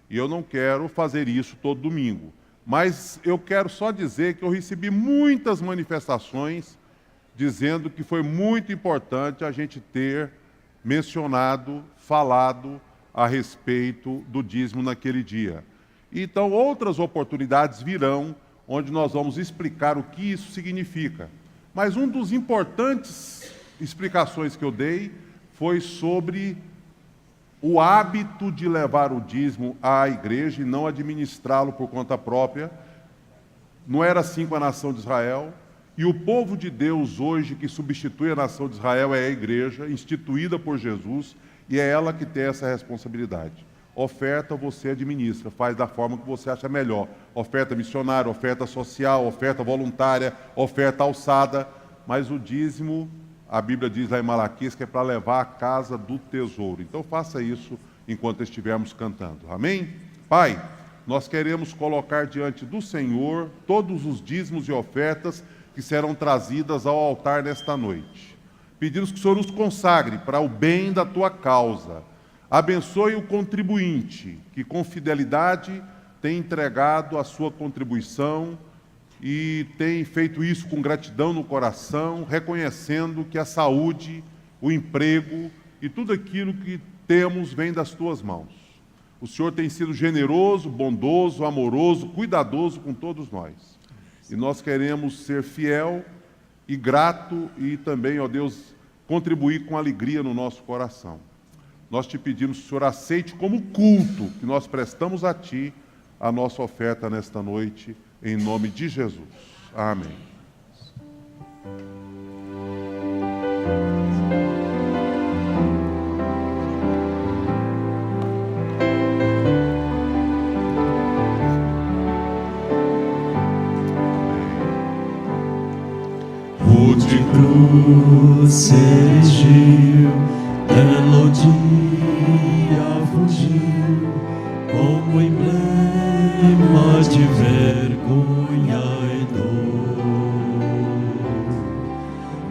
E eu não quero fazer isso todo domingo. Mas eu quero só dizer que eu recebi muitas manifestações dizendo que foi muito importante a gente ter mencionado, falado a respeito do dízimo naquele dia. Então, outras oportunidades virão, onde nós vamos explicar o que isso significa. Mas um dos importantes explicações que eu dei foi sobre o hábito de levar o dízimo à igreja e não administrá-lo por conta própria. Não era assim com a nação de Israel. E o povo de Deus hoje, que substitui a nação de Israel, é a igreja, instituída por Jesus, e é ela que tem essa responsabilidade. Oferta você administra, faz da forma que você acha melhor. Oferta missionária, oferta social, oferta voluntária, oferta alçada. Mas o dízimo, a Bíblia diz lá em Malaquias, que é para levar à casa do tesouro. Então faça isso enquanto estivermos cantando. Amém? Pai, nós queremos colocar diante do Senhor todos os dízimos e ofertas que serão trazidas ao altar nesta noite. Pedimos que o Senhor nos consagre para o bem da tua causa. Abençoe o contribuinte, que com fidelidade tem entregado a sua contribuição e tem feito isso com gratidão no coração, reconhecendo que a saúde, o emprego e tudo aquilo que temos vem das tuas mãos. O Senhor tem sido generoso, bondoso, amoroso, cuidadoso com todos nós. E nós queremos ser fiel e grato e também, ó Deus, contribuir com alegria no nosso coração. Nós te pedimos que o Senhor aceite como culto que nós prestamos a Ti a nossa oferta nesta noite, em nome de Jesus. Amém. O de cruz se erigiu, belo dia fugiu, como emblema de vergonha e dor.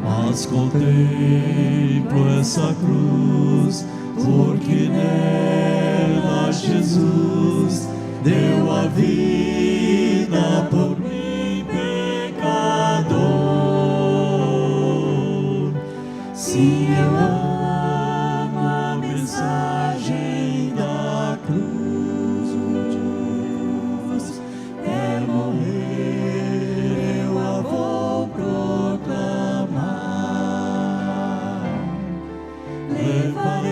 Mas contemplo essa cruz, porque nela Jesus deu a vida por mim, pecador. Sim, eu amo a mensagem da cruz. É morrer, eu a vou proclamar. Levarei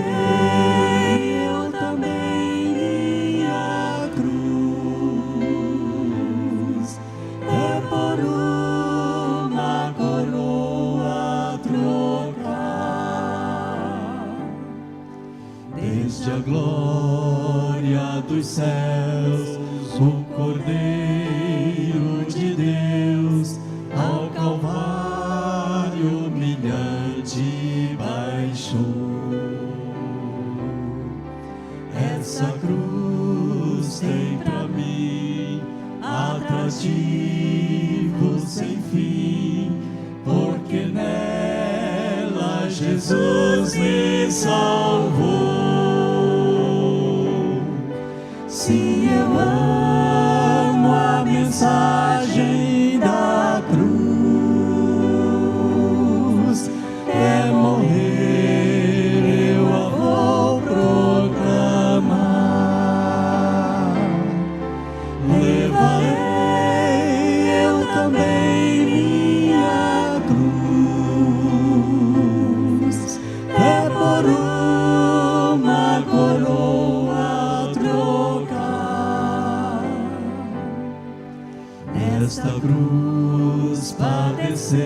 eu também minha cruz. É por uma coroa trocar. Desde a glória dos céus, o Cordeiro de Deus ao Calvário humilhante baixou. Essa cruz tem pra mim atrativo sem fim, porque nela Jesus me salvou. Sim, eu amo a mensagem da cruz. É morrer, eu a vou proclamar. Levarei eu também minha cruz. É por uma coroa trocar. Nesta cruz padeceu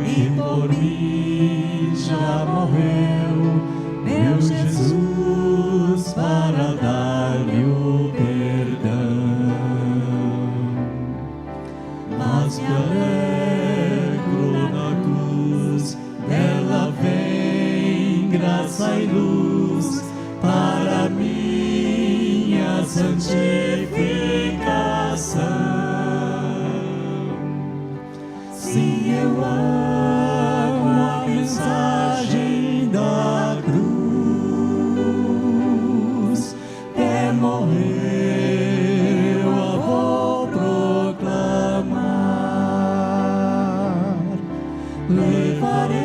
e por mim já morreu meu Jesus para dar-lhe o perdão. Mas me alegro na cruz, dela vem graça e luz para minha santificação. Sim, eu amo a mensagem da cruz. É morrer, eu a vou proclamar. Levarei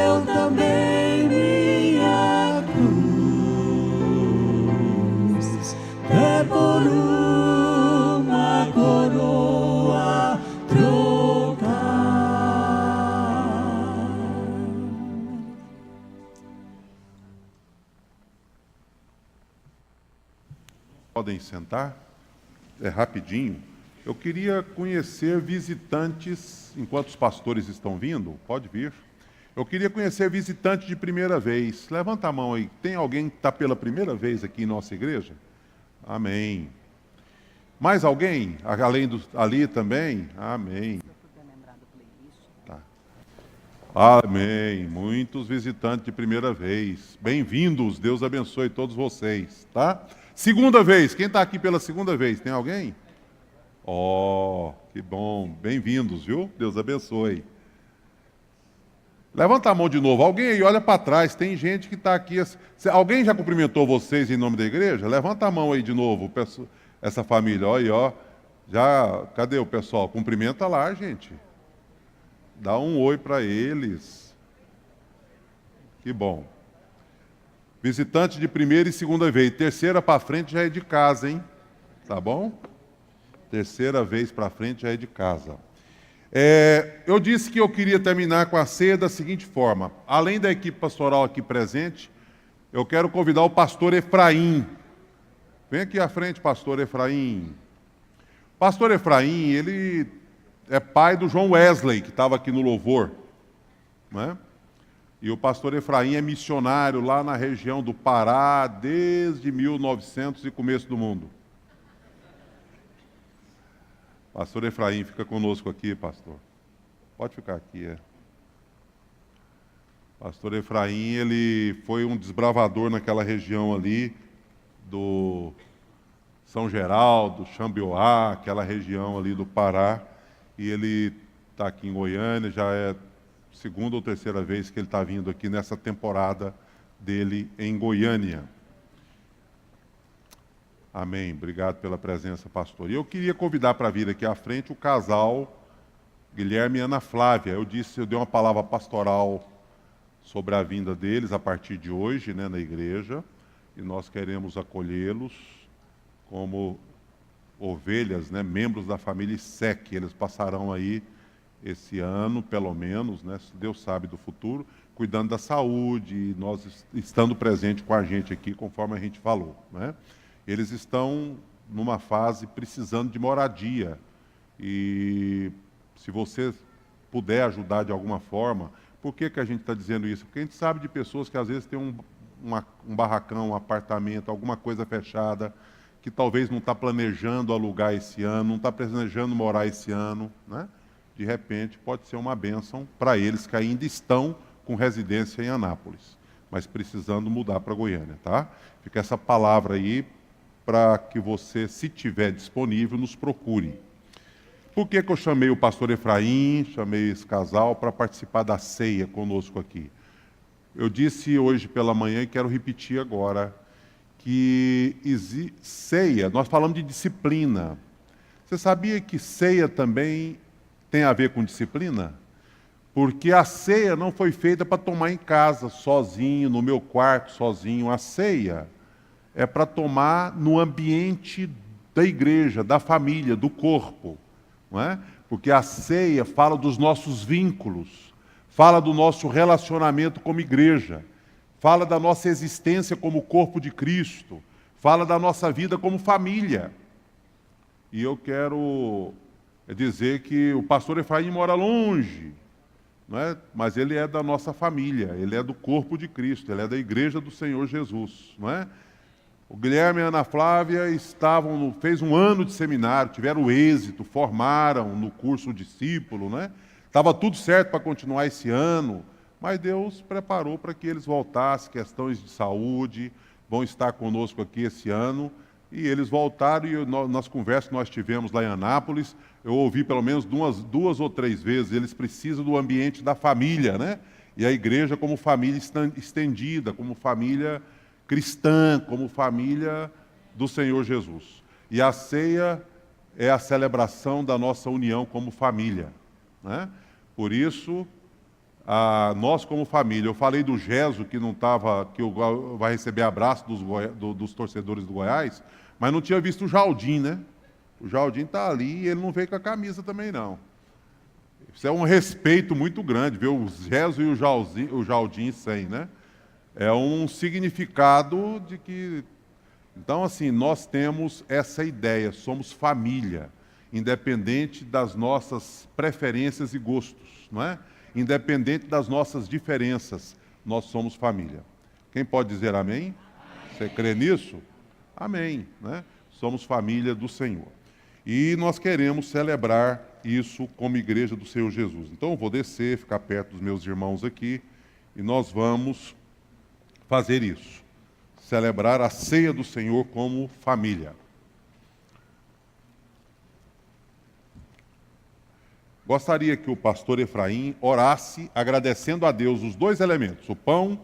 eu também minha cruz. É por uma coroa trocar. Podem sentar, é rapidinho. Eu queria conhecer visitantes, enquanto os pastores estão vindo, pode vir. Eu queria conhecer visitantes de primeira vez. Levanta a mão aí. Tem alguém que está pela primeira vez aqui em nossa igreja? Amém. Mais alguém? Além do ali também? Amém. Tá. Amém. Muitos visitantes de primeira vez. Bem-vindos. Deus abençoe todos vocês, tá? Segunda vez. Quem está aqui pela segunda vez? Tem alguém? Oh, que bom. Bem-vindos, viu? Deus abençoe. Levanta a mão de novo. Alguém aí, olha para trás. Tem gente que está aqui. Alguém já cumprimentou vocês em nome da igreja? Levanta a mão aí de novo. Essa família, olha aí, ó. Já, cadê o pessoal? Cumprimenta lá, gente. Dá um oi para eles. Que bom. Visitante de primeira e segunda vez. Terceira para frente já é de casa, hein? Tá bom? Terceira vez para frente já é de casa. Eu disse que eu queria terminar com a ceia da seguinte forma. Além da equipe pastoral aqui presente, eu quero convidar o pastor Efraim. Vem aqui à frente, pastor Efraim. Pastor Efraim, ele é pai do João Wesley, que estava aqui no louvor. né? E o pastor Efraim é missionário lá na região do Pará desde 1900 e começo do mundo. Pastor Efraim, fica conosco aqui, pastor. Pode ficar aqui, Pastor Efraim, ele foi um desbravador naquela região ali do São Geraldo, Xambioá, aquela região ali do Pará. E ele está aqui em Goiânia, já é segunda ou terceira vez que ele está vindo aqui nessa temporada dele em Goiânia. Amém. Obrigado pela presença, pastor. E eu queria convidar para vir aqui à frente o casal Guilherme e Ana Flávia. Eu dei uma palavra pastoral sobre a vinda deles a partir de hoje, né, na igreja, e nós queremos acolhê-los como ovelhas, né, membros da família ISEC. Eles passarão aí esse ano, pelo menos, né, se Deus sabe do futuro, cuidando da saúde, e nós estando presente com a gente aqui, conforme a gente falou, né? Eles estão numa fase precisando de moradia, e se você puder ajudar de alguma forma. Por que a gente está dizendo isso? Porque a gente sabe de pessoas que às vezes têm um barracão, um apartamento, alguma coisa fechada, que talvez não está planejando alugar esse ano, não está planejando morar esse ano, né? De repente pode ser uma bênção para eles que ainda estão com residência em Anápolis, mas precisando mudar para Goiânia, tá? Fica essa palavra aí para que você, se tiver disponível, nos procure. Por que eu chamei o pastor Efraim, chamei esse casal para participar da ceia conosco aqui? Eu disse hoje pela manhã e quero repetir agora, que ceia, nós falamos de disciplina. Você sabia que ceia também tem a ver com disciplina? Porque a ceia não foi feita para tomar em casa, sozinho, no meu quarto, sozinho. A ceia é para tomar no ambiente da igreja, da família, do corpo. Não é? Porque a ceia fala dos nossos vínculos, fala do nosso relacionamento como igreja, fala da nossa existência como corpo de Cristo, fala da nossa vida como família. E eu quero dizer que o pastor Efraim mora longe, não é? Mas ele é da nossa família, ele é do corpo de Cristo, ele é da igreja do Senhor Jesus, não é? O Guilherme e a Ana Flávia fez um ano de seminário, tiveram êxito, formaram no curso discípulo, né? Estava tudo certo para continuar esse ano, mas Deus preparou para que eles voltassem, questões de saúde, vão estar conosco aqui esse ano, e eles voltaram, e nas conversas que nós tivemos lá em Anápolis, eu ouvi pelo menos duas ou três vezes, eles precisam do ambiente da família, né? E a igreja como família estendida, como família cristã, como família do Senhor Jesus. E a ceia é a celebração da nossa união como família, né? Por isso, nós como família, eu falei do Geso, que não estava, vai receber abraço dos torcedores do Goiás, mas não tinha visto o Jaldim, né? O Jaldim está ali e ele não veio com a camisa também, não. Isso é um respeito muito grande, ver o Geso e o Jaldim sem, né? É um significado de que... Então, assim, nós temos essa ideia, somos família, independente das nossas preferências e gostos, não é? Independente das nossas diferenças, nós somos família. Quem pode dizer amém? Você crê nisso? Amém, né? Somos família do Senhor. E nós queremos celebrar isso como igreja do Senhor Jesus. Então, eu vou descer, ficar perto dos meus irmãos aqui, e nós vamos fazer isso. Celebrar a ceia do Senhor como família. Gostaria que o pastor Efraim orasse agradecendo a Deus os dois elementos, o pão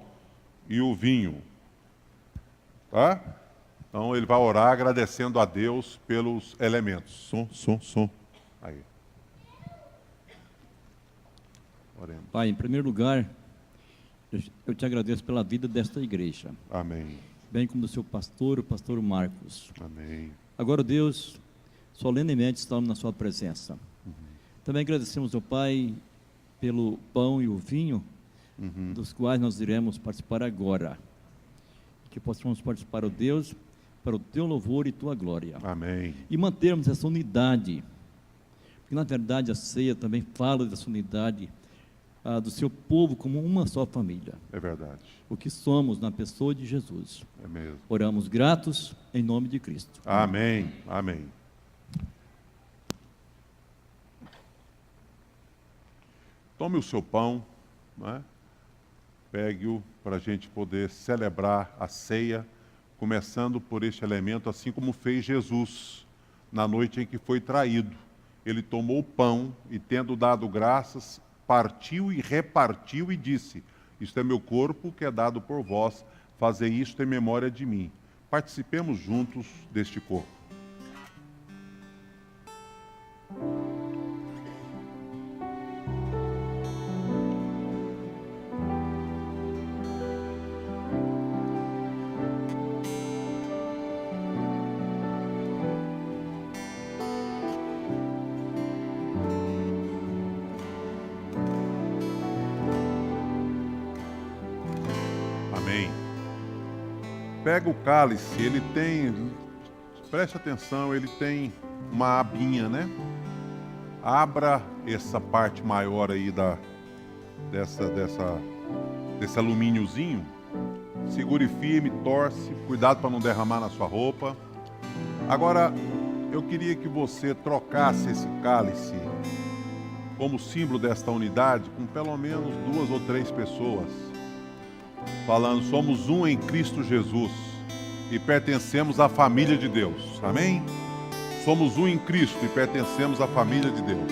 e o vinho. Tá? Então ele vai orar agradecendo a Deus pelos elementos. Som. Aí. Oremos. Pai, em primeiro lugar, eu te agradeço pela vida desta igreja. Amém. Bem como do seu pastor, o pastor Marcos. Amém. Agora, Deus, solenemente estamos na sua presença. Também agradecemos ao Pai pelo pão e o vinho, dos quais nós iremos participar agora. Que possamos participar, ó Deus, para o teu louvor e tua glória. Amém. E mantermos essa unidade. Porque, na verdade, a ceia também fala dessa unidade do seu povo como uma só família. É verdade. O que somos na pessoa de Jesus. É mesmo. Oramos gratos em nome de Cristo. Amém. Amém. Tome o seu pão, né? Pegue-o para a gente poder celebrar a ceia, começando por este elemento, assim como fez Jesus na noite em que foi traído. Ele tomou o pão e, tendo dado graças, partiu e repartiu e disse: isto é meu corpo que é dado por vós, fazei isto em memória de mim. Participemos juntos deste corpo. Amém. Pega o cálice, ele tem, preste atenção, ele tem uma abinha, né? Abra essa parte maior aí desse alumíniozinho. Segure firme, torce, cuidado para não derramar na sua roupa. Agora, eu queria que você trocasse esse cálice como símbolo desta unidade com pelo menos 2 ou 3 pessoas, falando: somos um em Cristo Jesus e pertencemos à família de Deus. Amém? Somos um em Cristo e pertencemos à família de Deus.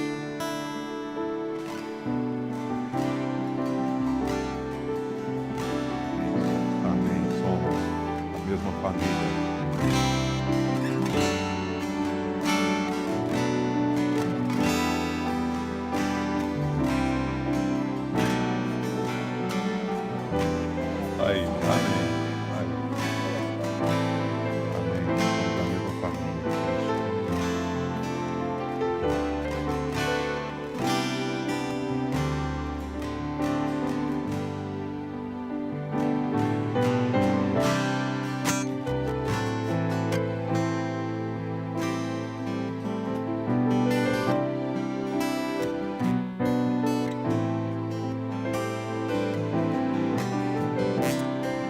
Amém. Somos a mesma família. Aí, amém. Aí. Amém. Somos a mesma família.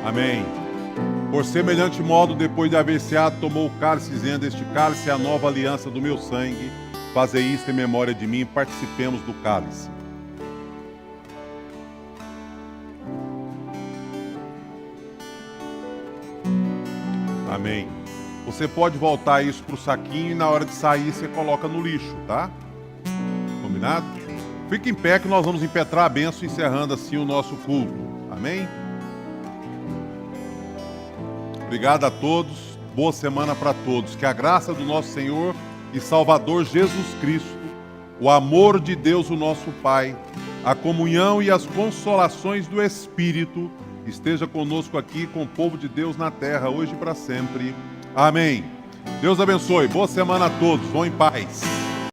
Amém. Por semelhante modo, depois de haver ceado, tomou o cálice, dizendo: este cálice é a nova aliança do meu sangue. Fazei isto em memória de mim. Participemos do cálice. Amém. Você pode voltar isso para o saquinho e na hora de sair você coloca no lixo, tá? Combinado? Fique em pé que nós vamos impetrar a bênção, encerrando assim o nosso culto. Amém? Obrigado a todos, boa semana para todos. Que a graça do nosso Senhor e Salvador Jesus Cristo, o amor de Deus, o nosso Pai, a comunhão e as consolações do Espírito esteja conosco aqui com o povo de Deus na terra, hoje e para sempre. Amém. Deus abençoe. Boa semana a todos. Vão em paz.